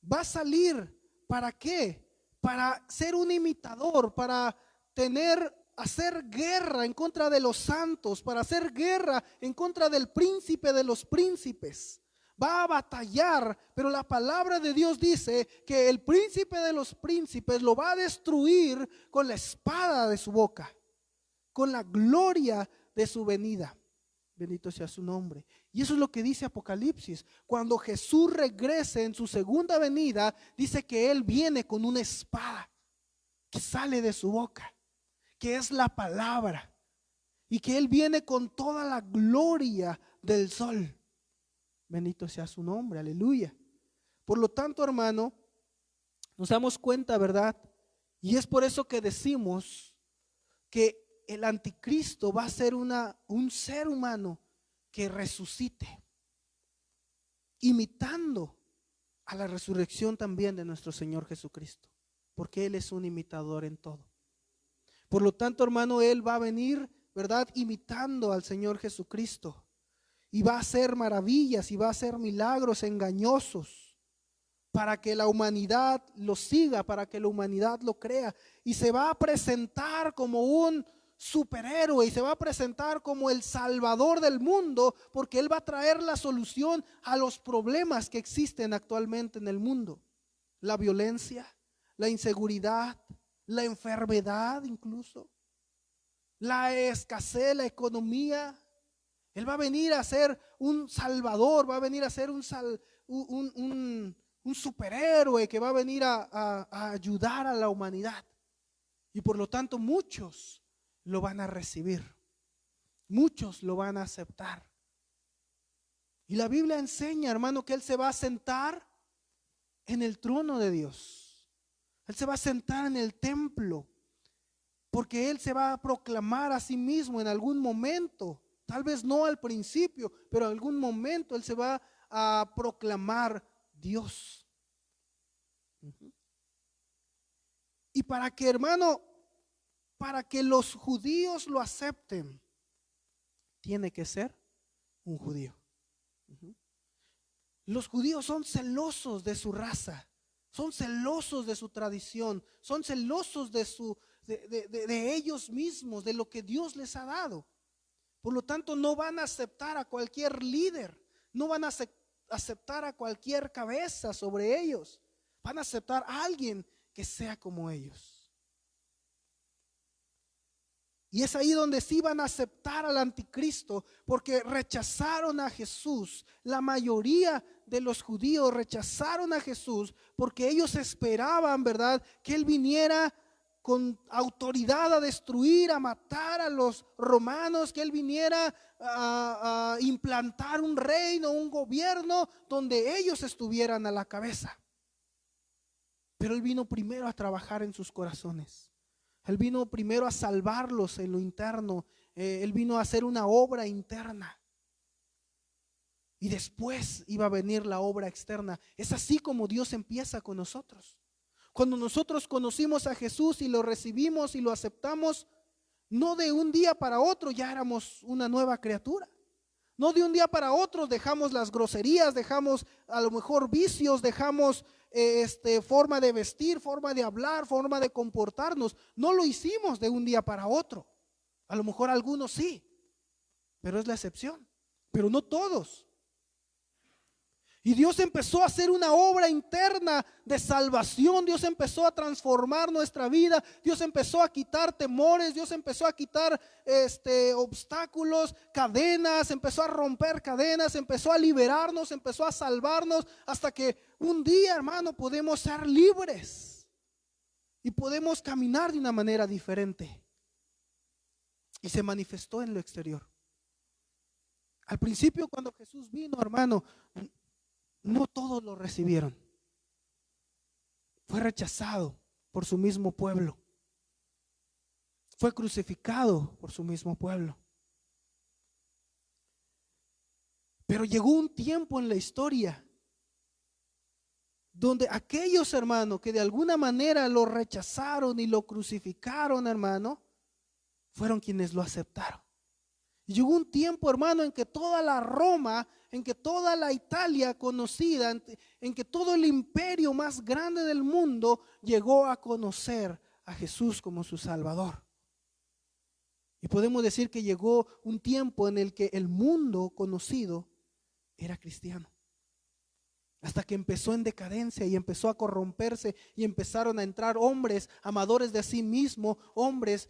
Va a salir, ¿para qué? Para ser un imitador, para hacer guerra en contra de los santos, para hacer guerra en contra del príncipe de los príncipes. Va a batallar, pero la palabra de Dios dice que el príncipe de los príncipes lo va a destruir con la espada de su boca, con la gloria de su venida. Bendito sea su nombre. Y eso es lo que dice Apocalipsis. Cuando Jesús regrese en su segunda venida, dice que Él viene con una espada que sale de su boca, que es la palabra, y que Él viene con toda la gloria del sol. Bendito sea su nombre, aleluya. Por lo tanto, hermano, nos damos cuenta, ¿verdad? Y es por eso que decimos que el anticristo va a ser un ser humano que resucite, imitando a la resurrección también de nuestro Señor Jesucristo, porque Él es un imitador en todo. Por lo tanto, hermano, Él va a venir, ¿verdad?, imitando al Señor Jesucristo, y va a hacer maravillas y va a hacer milagros engañosos para que la humanidad lo siga, para que la humanidad lo crea, y se va a presentar como un superhéroe y se va a presentar como el salvador del mundo, porque Él va a traer la solución a los problemas que existen actualmente en el mundo: la violencia, la inseguridad, la enfermedad, incluso la escasez, la economía. Él va a venir a ser un salvador, va a venir a ser un superhéroe que va a venir a ayudar a la humanidad. Y por lo tanto muchos lo van a recibir, muchos lo van a aceptar. Y la Biblia enseña, hermano, que Él se va a sentar en el trono de Dios. Él se va a sentar en el templo, porque Él se va a proclamar a sí mismo en algún momento. Tal vez no al principio, pero en algún momento Él se va a proclamar Dios. Y para que, hermano, para que los judíos lo acepten, tiene que ser un judío. Los judíos son celosos de su raza, son celosos de su tradición, son celosos de ellos mismos, de lo que Dios les ha dado. Por lo tanto, no van a aceptar a cualquier líder, no van a aceptar a cualquier cabeza sobre ellos. Van a aceptar a alguien que sea como ellos. Y es ahí donde sí van a aceptar al anticristo, porque rechazaron a Jesús. La mayoría de los judíos rechazaron a Jesús porque ellos esperaban, ¿verdad?, que Él viniera con autoridad a destruir, a matar a los romanos, que Él viniera a implantar un reino, un gobierno donde ellos estuvieran a la cabeza. Pero Él vino primero a trabajar en sus corazones. Él vino primero a salvarlos en lo interno. Él vino a hacer una obra interna. Y después iba a venir la obra externa. Es así como Dios empieza con nosotros. Cuando nosotros conocimos a Jesús y lo recibimos y lo aceptamos, no de un día para otro ya éramos una nueva criatura. No de un día para otro dejamos las groserías, dejamos a lo mejor vicios, dejamos forma de vestir, forma de hablar, forma de comportarnos. No lo hicimos de un día para otro. A lo mejor algunos sí, pero es la excepción. Pero no todos. Y Dios empezó a hacer una obra interna de salvación. Dios empezó a transformar nuestra vida. Dios empezó a quitar temores. Dios empezó a quitar obstáculos, cadenas. Empezó a romper cadenas. Empezó a liberarnos. Empezó a salvarnos. Hasta que un día, hermano, podemos ser libres. Y podemos caminar de una manera diferente. Y se manifestó en lo exterior. Al principio, cuando Jesús vino, hermano, no todos lo recibieron. Fue rechazado por su mismo pueblo. Fue crucificado por su mismo pueblo. Pero llegó un tiempo en la historia donde aquellos hermanos que de alguna manera lo rechazaron y lo crucificaron, hermano, fueron quienes lo aceptaron. Y llegó un tiempo, hermano, en que toda la Roma, en que toda la Italia conocida, en que todo el imperio más grande del mundo llegó a conocer a Jesús como su Salvador. Y podemos decir que llegó un tiempo en el que el mundo conocido era cristiano. Hasta que empezó en decadencia y empezó a corromperse y empezaron a entrar hombres amadores de sí mismos, hombres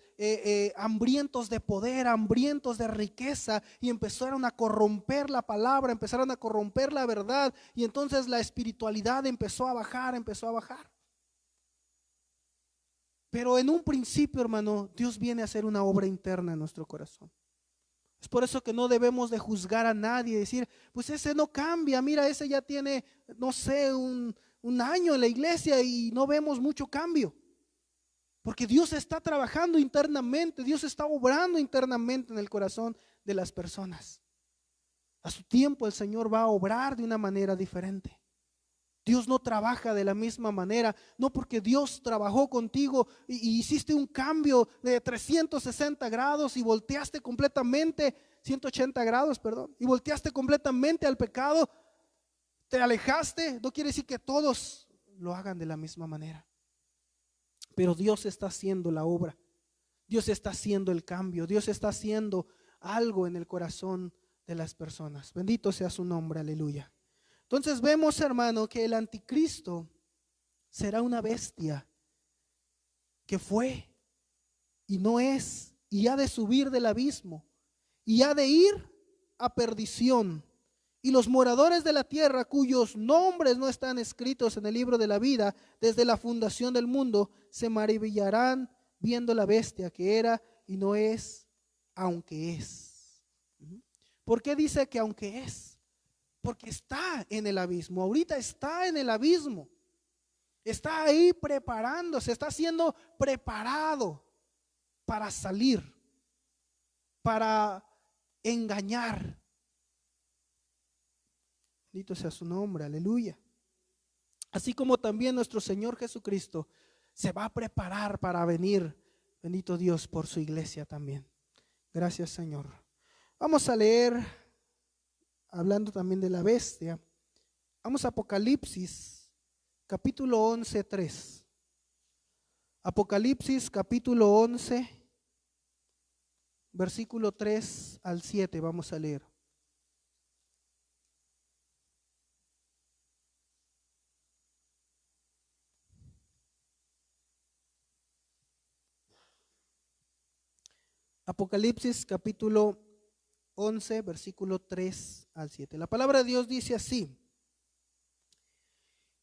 hambrientos de poder, hambrientos de riqueza, y empezaron a corromper la palabra, empezaron a corromper la verdad, y entonces la espiritualidad empezó a bajar, empezó a bajar. Pero en un principio, hermano, Dios viene a hacer una obra interna en nuestro corazón. Es por eso que no debemos de juzgar a nadie y decir, pues ese no cambia, mira, ese ya tiene, no sé, un año en la iglesia y no vemos mucho cambio. Porque Dios está trabajando internamente, Dios está obrando internamente en el corazón de las personas. A su tiempo el Señor va a obrar de una manera diferente. Dios no trabaja de la misma manera, no porque Dios trabajó contigo y hiciste un cambio de 360 grados y volteaste completamente, 180 grados, perdón, y volteaste completamente al pecado, te alejaste, no quiere decir que todos lo hagan de la misma manera. Pero Dios está haciendo la obra, Dios está haciendo el cambio, Dios está haciendo algo en el corazón de las personas. Bendito sea su nombre, aleluya. Entonces vemos, hermano, que el anticristo será una bestia que fue y no es, y ha de subir del abismo y ha de ir a perdición. Y los moradores de la tierra, cuyos nombres no están escritos en el libro de la vida desde la fundación del mundo, se maravillarán viendo la bestia que era y no es, aunque es. ¿Por qué dice que aunque es? Porque está en el abismo, ahorita está en el abismo, está ahí preparándose, está siendo preparado para salir, para engañar. Bendito sea su nombre, aleluya. Así como también nuestro Señor Jesucristo se va a preparar para venir, bendito Dios, por su iglesia también. Gracias, Señor. Vamos a leer, hablando también de la bestia, vamos a Apocalipsis, capítulo 11, 3. Apocalipsis, capítulo 11, versículo 3 al 7, vamos a leer. Apocalipsis, capítulo 11, versículo 3 al 7. La palabra de Dios dice así: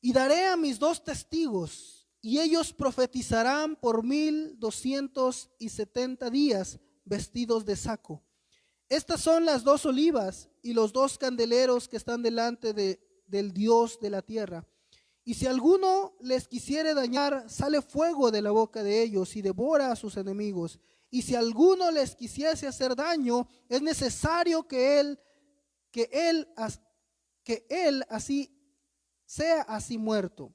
y daré a mis 2 testigos, y ellos profetizarán por 1270 días, vestidos de saco. Estas son las 2 olivas y los 2 candeleros que están delante del Dios de la tierra. Y si alguno les quisiere dañar, sale fuego de la boca de ellos y devora a sus enemigos. Y si alguno les quisiese hacer daño, es necesario que él así sea así muerto.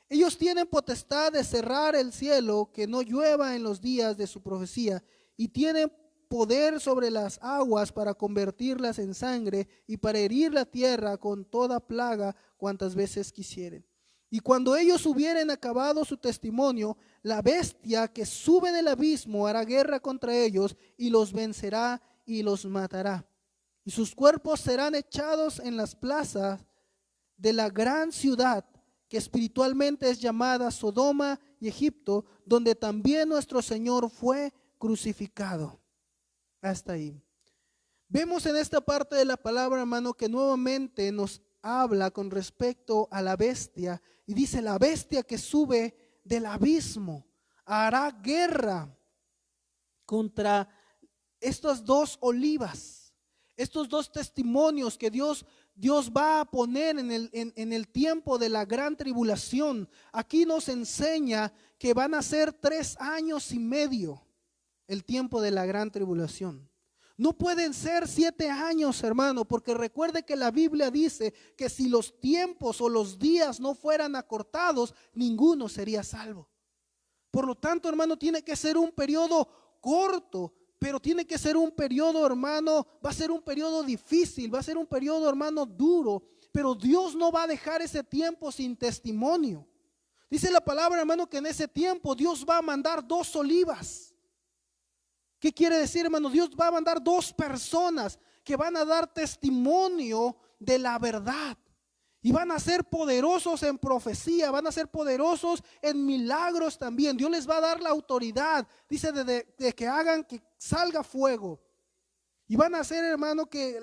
Ellos tienen potestad de cerrar el cielo, que no llueva en los días de su profecía, y tienen poder sobre las aguas para convertirlas en sangre y para herir la tierra con toda plaga cuantas veces quisieren. Y cuando ellos hubieren acabado su testimonio, la bestia que sube del abismo hará guerra contra ellos y los vencerá y los matará. Y sus cuerpos serán echados en las plazas de la gran ciudad, que espiritualmente es llamada Sodoma y Egipto, donde también nuestro Señor fue crucificado. Hasta ahí. Vemos en esta parte de la palabra, hermano, que nuevamente nos habla con respecto a la bestia, y dice: la bestia que sube del abismo hará guerra contra estas 2 olivas, estos 2 testimonios que Dios va a poner en el tiempo de la gran tribulación. Aquí nos enseña que van a ser 3 años y medio el tiempo de la gran tribulación. No pueden ser 7 años, hermano, porque recuerde que la Biblia dice que si los tiempos o los días no fueran acortados, ninguno sería salvo. Por lo tanto, hermano, tiene que ser un periodo corto, pero tiene que ser un periodo, hermano, va a ser un periodo difícil, va a ser un periodo, hermano, duro, pero Dios no va a dejar ese tiempo sin testimonio. Dice la palabra, hermano, que en ese tiempo Dios va a mandar 2 olivas. ¿Qué quiere decir, hermano? Dios va a mandar 2 personas que van a dar testimonio de la verdad. Y van a ser poderosos en profecía, van a ser poderosos en milagros también. Dios les va a dar la autoridad, dice, de que hagan que salga fuego. Y van a hacer, hermano, que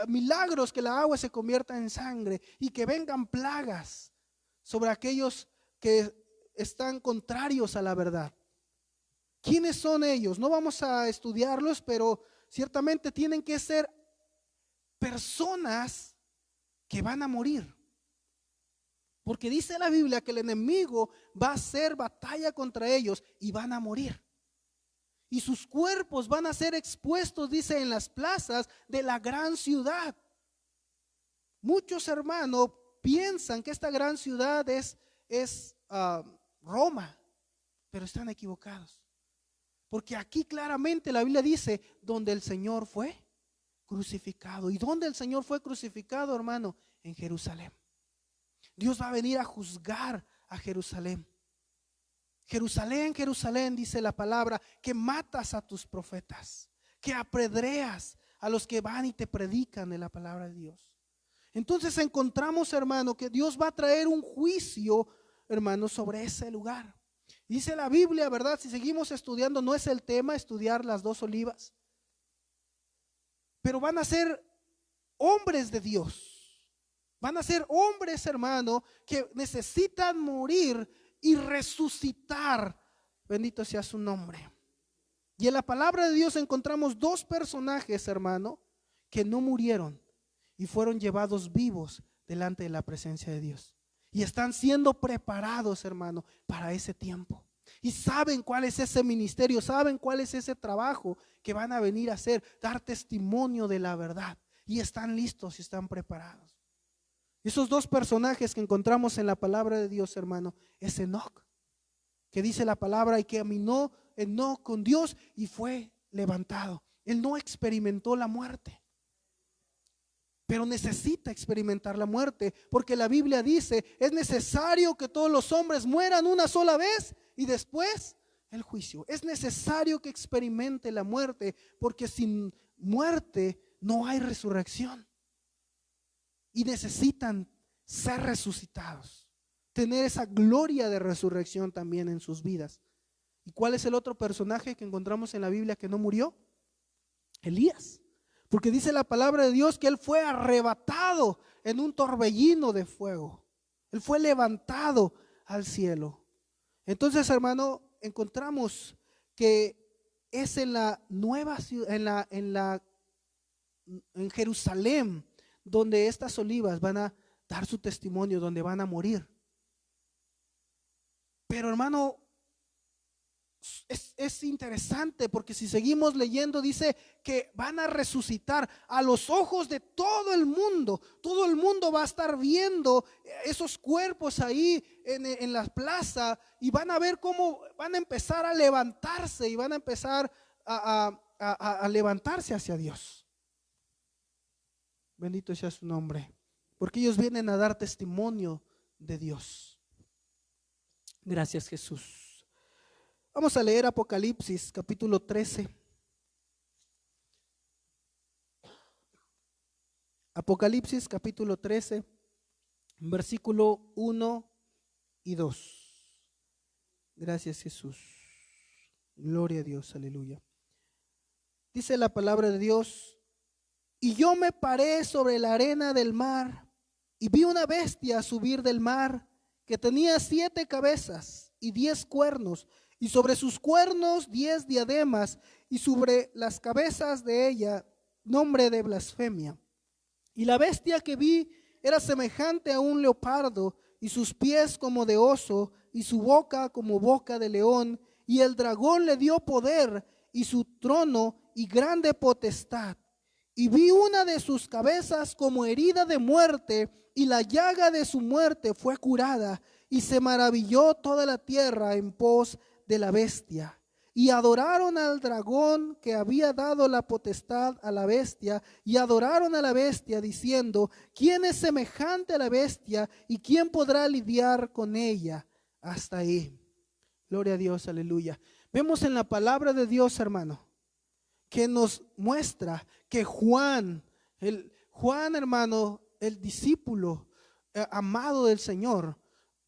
milagros, que la agua se convierta en sangre y que vengan plagas sobre aquellos que están contrarios a la verdad. ¿Quiénes son ellos? No vamos a estudiarlos, pero ciertamente tienen que ser personas que van a morir. Porque dice la Biblia que el enemigo va a hacer batalla contra ellos y van a morir. Y sus cuerpos van a ser expuestos, dice, en las plazas de la gran ciudad. Muchos hermanos piensan que esta gran ciudad es Roma, pero están equivocados. Porque aquí claramente la Biblia dice, donde el Señor fue crucificado. ¿Y dónde el Señor fue crucificado, hermano? En Jerusalén. Dios va a venir a juzgar a Jerusalén. Jerusalén, Jerusalén, dice la palabra, que matas a tus profetas, que apedreas a los que van y te predican de la palabra de Dios. Entonces encontramos, hermano, que Dios va a traer un juicio, hermano, sobre ese lugar. Dice la Biblia, ¿verdad? Si seguimos estudiando, no es el tema estudiar las 2 olivas, pero van a ser hombres de Dios. Van a ser hombres, hermano, que necesitan morir y resucitar. Bendito sea su nombre. Y en la palabra de Dios encontramos 2 personajes, hermano, que no murieron y fueron llevados vivos delante de la presencia de Dios. Y están siendo preparados, hermano, para ese tiempo. Y saben cuál es ese ministerio, saben cuál es ese trabajo que van a venir a hacer, dar testimonio de la verdad. Y están listos y están preparados. Esos 2 personajes que encontramos en la palabra de Dios, hermano, es Enoc, que dice la palabra y que caminó Enoc con Dios y fue levantado. Él no experimentó la muerte, pero necesita experimentar la muerte, porque la Biblia dice, es necesario que todos los hombres mueran una sola vez y después el juicio. Es necesario que experimente la muerte, porque sin muerte no hay resurrección. Y necesitan ser resucitados, tener esa gloria de resurrección también en sus vidas. ¿Y cuál es el otro personaje que encontramos en la Biblia que no murió? Elías. Porque dice la palabra de Dios que él fue arrebatado en un torbellino de fuego. Él fue levantado al cielo. Entonces, hermano, encontramos que es en la nueva ciudad, en Jerusalén, donde estas olivas van a dar su testimonio, donde van a morir. Pero, hermano, es interesante, porque si seguimos leyendo dice que van a resucitar a los ojos de todo el mundo. Todo el mundo va a estar viendo esos cuerpos ahí en la plaza, y van a ver cómo van a empezar a levantarse y van a empezar a levantarse hacia Dios. Bendito sea su nombre, porque ellos vienen a dar testimonio de Dios. Gracias, Jesús. Vamos a leer Apocalipsis capítulo 13. Apocalipsis capítulo 13, versículo 1 y 2. Gracias, Jesús. Gloria a Dios, aleluya. Dice la palabra de Dios: y yo me paré sobre la arena del mar y vi una bestia subir del mar que tenía 7 cabezas y 10 cuernos, y sobre sus cuernos 10 diademas, y sobre las cabezas de ella nombre de blasfemia. Y la bestia que vi era semejante a un leopardo, y sus pies como de oso, y su boca como boca de león. Y el dragón le dio poder y su trono y grande potestad. Y vi una de sus cabezas como herida de muerte, y la llaga de su muerte fue curada. Y se maravilló toda la tierra en pos de la bestia. y adoraron al dragón que había dado la potestad a la bestia, y adoraron a la bestia diciendo: ¿quién es semejante a la bestia y quién podrá lidiar con ella? Hasta ahí. Gloria a Dios, aleluya. Vemos en la palabra de Dios, hermano, que nos muestra que Juan, hermano, el discípulo amado del Señor,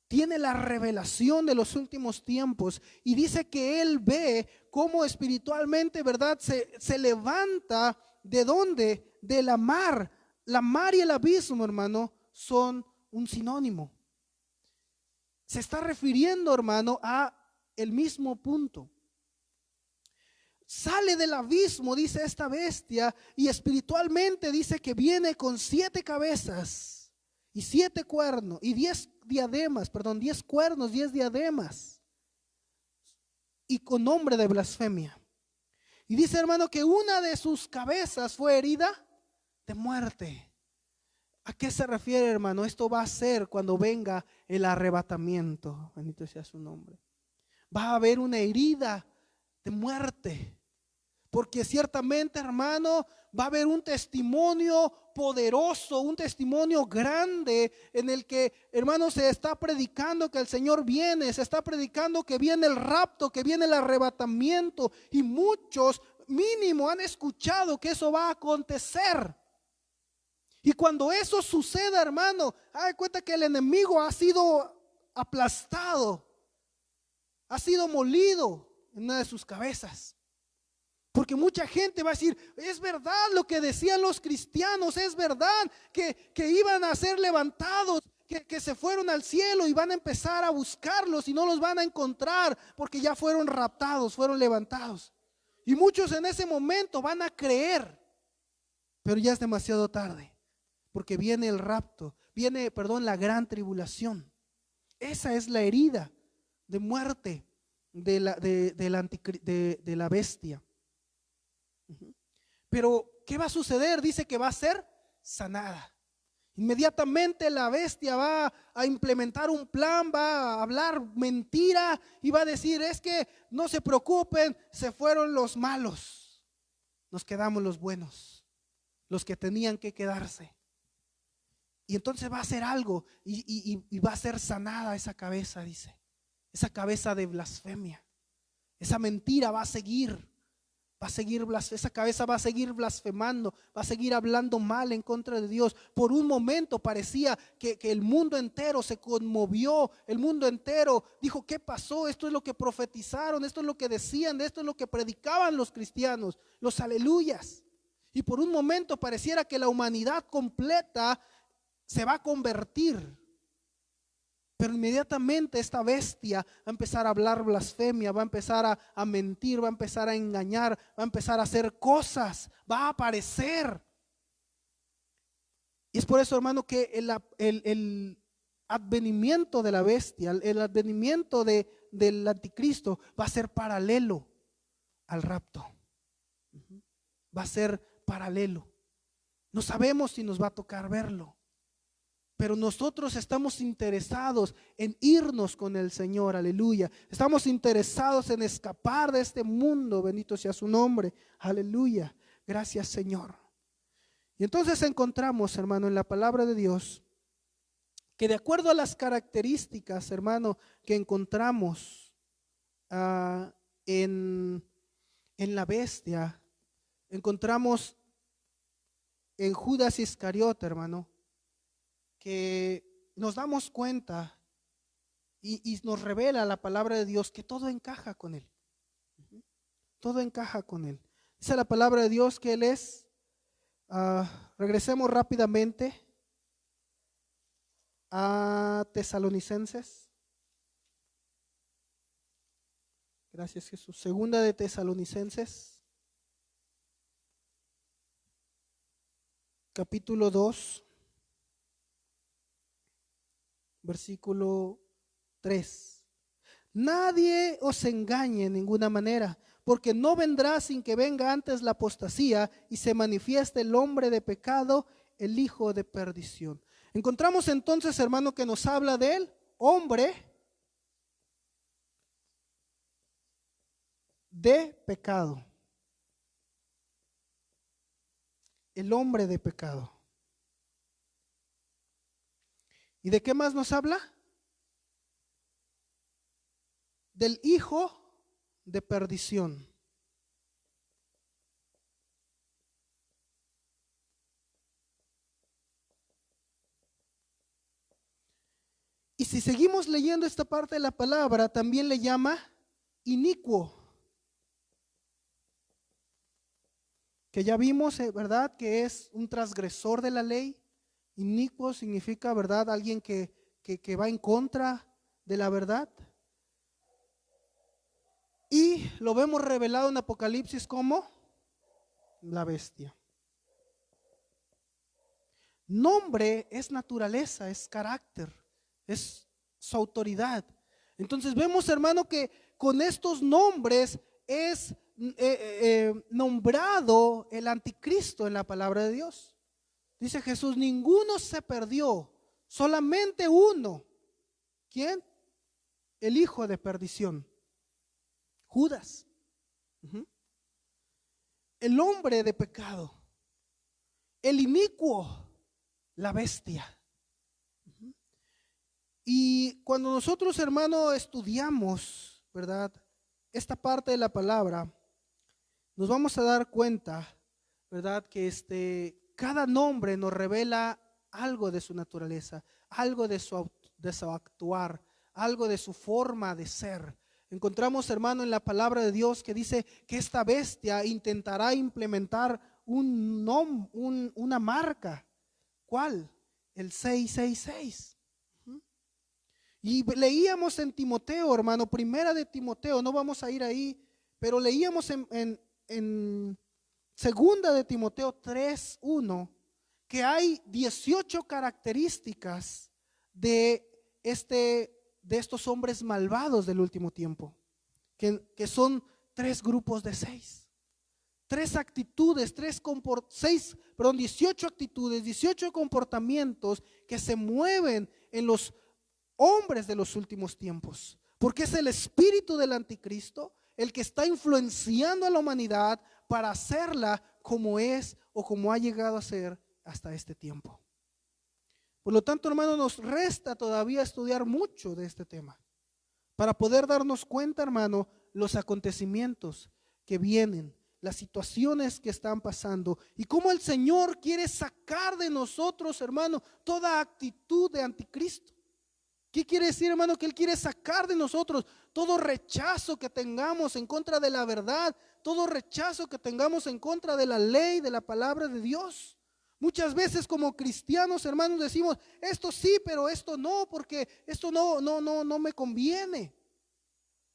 tiene la revelación de los últimos tiempos y dice que él ve cómo espiritualmente, ¿verdad? Se levanta ¿de dónde? De la mar. La mar y el abismo, hermano, son un sinónimo. Se está refiriendo, hermano, a el mismo punto. Sale del abismo, dice esta bestia, y espiritualmente dice que viene con 7 cabezas y 7 cuernos y 10 diademas, 10 cuernos, 10 diademas, y con nombre de blasfemia. Y dice, hermano, que una de sus cabezas fue herida de muerte. ¿A qué se refiere, hermano? Esto va a ser cuando venga el arrebatamiento. Bendito sea su nombre. Va a haber una herida de muerte. Porque ciertamente, hermano, va a haber un testimonio poderoso, un testimonio grande en el que, hermano, se está predicando que el Señor viene, se está predicando que viene el rapto, que viene el arrebatamiento, y muchos mínimo han escuchado que eso va a acontecer. Y cuando eso suceda, hermano, hay cuenta que el enemigo ha sido aplastado, ha sido molido en una de sus cabezas. Porque mucha gente va a decir, es verdad lo que decían los cristianos, es verdad que iban a ser levantados, que se fueron al cielo y van a empezar a buscarlos y no los van a encontrar porque ya fueron raptados, fueron levantados. Y muchos en ese momento van a creer, pero ya es demasiado tarde, porque viene el rapto, viene, la gran tribulación. Esa es la herida de muerte de la bestia. Pero ¿qué va a suceder? Dice que va a ser sanada. Inmediatamente la bestia va a implementar un plan, va a hablar mentira y va a decir, es que no se preocupen, se fueron los malos, nos quedamos los buenos, los que tenían que quedarse. Y entonces va a hacer algo y va a ser sanada esa cabeza, dice, esa cabeza de blasfemia. Esa mentira va a seguir. Esa cabeza va a seguir blasfemando, va a seguir hablando mal en contra de Dios. Por un momento parecía que el mundo entero se conmovió, el mundo entero dijo, ¿qué pasó? Esto es lo que profetizaron, esto es lo que decían, esto es lo que predicaban los cristianos, los aleluyas. Y por un momento pareciera que la humanidad completa se va a convertir. Pero inmediatamente esta bestia va a empezar a hablar blasfemia, va a empezar a mentir, va a empezar a engañar, va a empezar a hacer cosas, va a aparecer. Y es por eso, hermano, que el advenimiento de la bestia, el advenimiento del anticristo va a ser paralelo al rapto. Va a ser paralelo. No sabemos si nos va a tocar verlo. Pero nosotros estamos interesados en irnos con el Señor, aleluya. Estamos interesados en escapar de este mundo, bendito sea su nombre, aleluya. Gracias, Señor. Y entonces encontramos, hermano, en la palabra de Dios, que de acuerdo a las características, hermano, que encontramos en la bestia, encontramos en Judas Iscariote, hermano, que nos damos cuenta y nos revela la palabra de Dios que todo encaja con él. Todo encaja con él. Dice la palabra de Dios que él es, regresemos rápidamente a Tesalonicenses. Gracias, Jesús. Segunda de Tesalonicenses, capítulo 2. Versículo 3. Nadie os engañe en ninguna manera, porque no vendrá sin que venga antes la apostasía y se manifieste el hombre de pecado, el hijo de perdición. Encontramos entonces, hermano, que nos habla del hombre de pecado. El hombre de pecado. ¿Y de qué más nos habla? Del hijo de perdición. Y si seguimos leyendo esta parte de la palabra, también le llama inicuo. Que ya vimos, ¿verdad? Que es un transgresor de la ley. Inicuo significa, ¿verdad? Alguien que va en contra de la verdad. Y lo vemos revelado en Apocalipsis como la bestia. Nombre es naturaleza, es carácter, es su autoridad. Entonces vemos, hermano, que con estos nombres es nombrado el anticristo en la palabra de Dios. Dice Jesús, ninguno se perdió, solamente uno. ¿Quién? El hijo de perdición, Judas. El hombre de pecado, el inicuo, la bestia. Y cuando nosotros, hermano, estudiamos, ¿verdad?, esta parte de la palabra, nos vamos a dar cuenta, ¿verdad?, que cada nombre nos revela algo de su naturaleza, algo de su actuar, algo de su forma de ser. Encontramos, hermano, en la palabra de Dios que dice que esta bestia intentará implementar una marca. ¿Cuál? El 666. Y leíamos en Timoteo, hermano, primera de Timoteo, no vamos a ir ahí, pero leíamos en segunda de Timoteo 3:1 que hay 18 características de estos hombres malvados del último tiempo, que son 3 grupos de 6. 3 actitudes, 18 actitudes, 18 comportamientos que se mueven en los hombres de los últimos tiempos, porque es el espíritu del anticristo el que está influenciando a la humanidad para hacerla como es o como ha llegado a ser hasta este tiempo. Por lo tanto, hermano, nos resta todavía estudiar mucho de este tema para poder darnos cuenta, hermano, los acontecimientos que vienen, las situaciones que están pasando y cómo el Señor quiere sacar de nosotros, hermano, toda actitud de anticristo. ¿Qué quiere decir, hermano? Que Él quiere sacar de nosotros todo rechazo que tengamos en contra de la verdad, todo rechazo que tengamos en contra de la ley, de la palabra de Dios. Muchas veces como cristianos, hermanos, decimos, esto sí, pero esto no, porque esto no me conviene.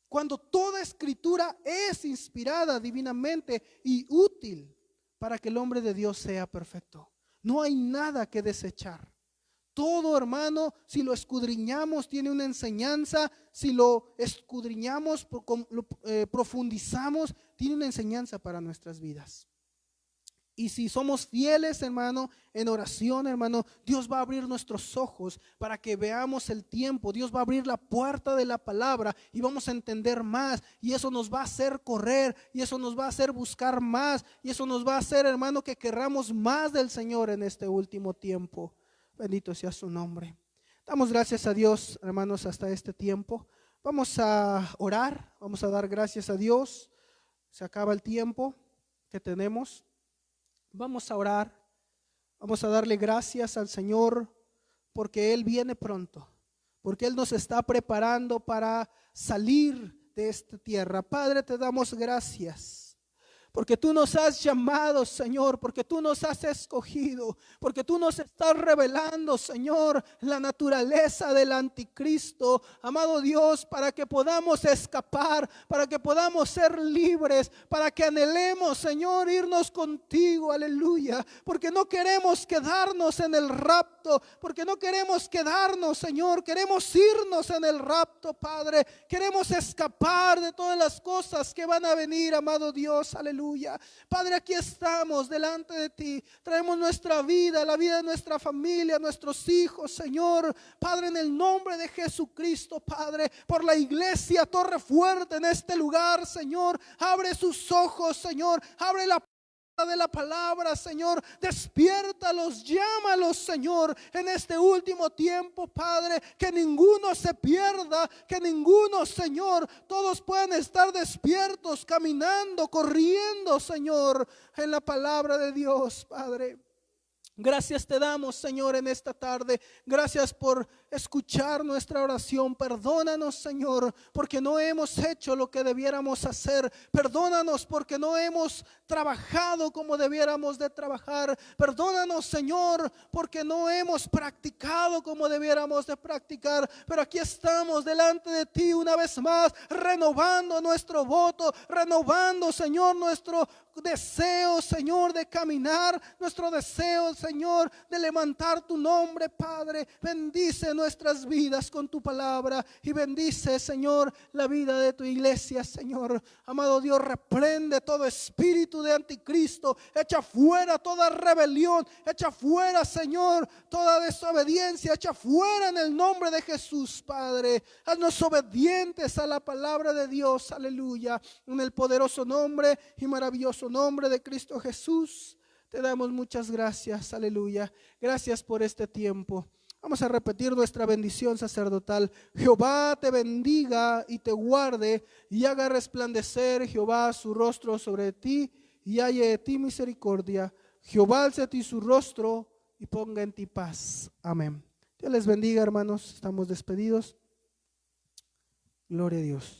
Cuando toda escritura es inspirada divinamente y útil para que el hombre de Dios sea perfecto. No hay nada que desechar. Todo, hermano, si lo escudriñamos, tiene una enseñanza. Si lo escudriñamos, profundizamos, tiene una enseñanza para nuestras vidas. Y si somos fieles, hermano, en oración, hermano, Dios va a abrir nuestros ojos para que veamos el tiempo. Dios va a abrir la puerta de la palabra y vamos a entender más. Y eso nos va a hacer correr, y eso nos va a hacer buscar más, y eso nos va a hacer, hermano, que querramos más del Señor en este último tiempo. Bendito sea su nombre. Damos gracias a Dios, hermanos, hasta este tiempo. Vamos a orar, vamos a dar gracias a Dios. Se acaba el tiempo que tenemos. Vamos a orar, vamos a darle gracias al Señor porque Él viene pronto, porque Él nos está preparando para salir de esta tierra. Padre, te damos gracias. Porque tú nos has llamado, Señor, porque tú nos has escogido, porque tú nos estás revelando, Señor, la naturaleza del anticristo, amado Dios, para que podamos escapar, para que podamos ser libres, para que anhelemos, Señor, irnos contigo, aleluya, porque no queremos quedarnos en el rapto, porque no queremos quedarnos, Señor, queremos irnos en el rapto, Padre, queremos escapar de todas las cosas que van a venir, amado Dios, aleluya. aleluya. Padre, aquí estamos delante de ti, traemos nuestra vida, la vida de nuestra familia, nuestros hijos, Señor, Padre, en el nombre de Jesucristo, Padre, por la iglesia Torre Fuerte en este lugar, Señor, abre sus ojos, Señor, abre la de la palabra, Señor, despiértalos, llámalos, Señor, en este último tiempo, Padre, que ninguno se pierda, que ninguno, Señor, todos puedan estar despiertos, caminando, corriendo, Señor, en la palabra de Dios, Padre. Gracias te damos, Señor, en esta tarde. Gracias por escuchar nuestra oración. Perdónanos, Señor, porque no hemos hecho lo que debiéramos hacer. Perdónanos porque no hemos trabajado como debiéramos de trabajar. Perdónanos, Señor, porque no hemos practicado como debiéramos de practicar. Pero aquí estamos delante de ti una vez más, renovando nuestro voto, renovando, Señor, nuestro deseo, Señor, de caminar, nuestro deseo, Señor, de levantar tu nombre, Padre. Bendice nuestras vidas con tu palabra y bendice, Señor, la vida de tu iglesia, Señor. Amado Dios, reprende todo espíritu de anticristo, echa fuera toda rebelión, echa fuera, Señor, toda desobediencia, echa fuera en el nombre de Jesús, Padre. Haznos obedientes a la palabra de Dios, aleluya, en el poderoso nombre y maravilloso nombre de Cristo Jesús. Te damos muchas gracias, aleluya. Gracias por este tiempo. Vamos a repetir nuestra bendición sacerdotal. Jehová te bendiga y te guarde y haga resplandecer Jehová su rostro sobre ti y haya de ti misericordia. Jehová alce a ti su rostro y ponga en ti paz. Amén. Dios les bendiga, hermanos. Estamos despedidos. Gloria a Dios.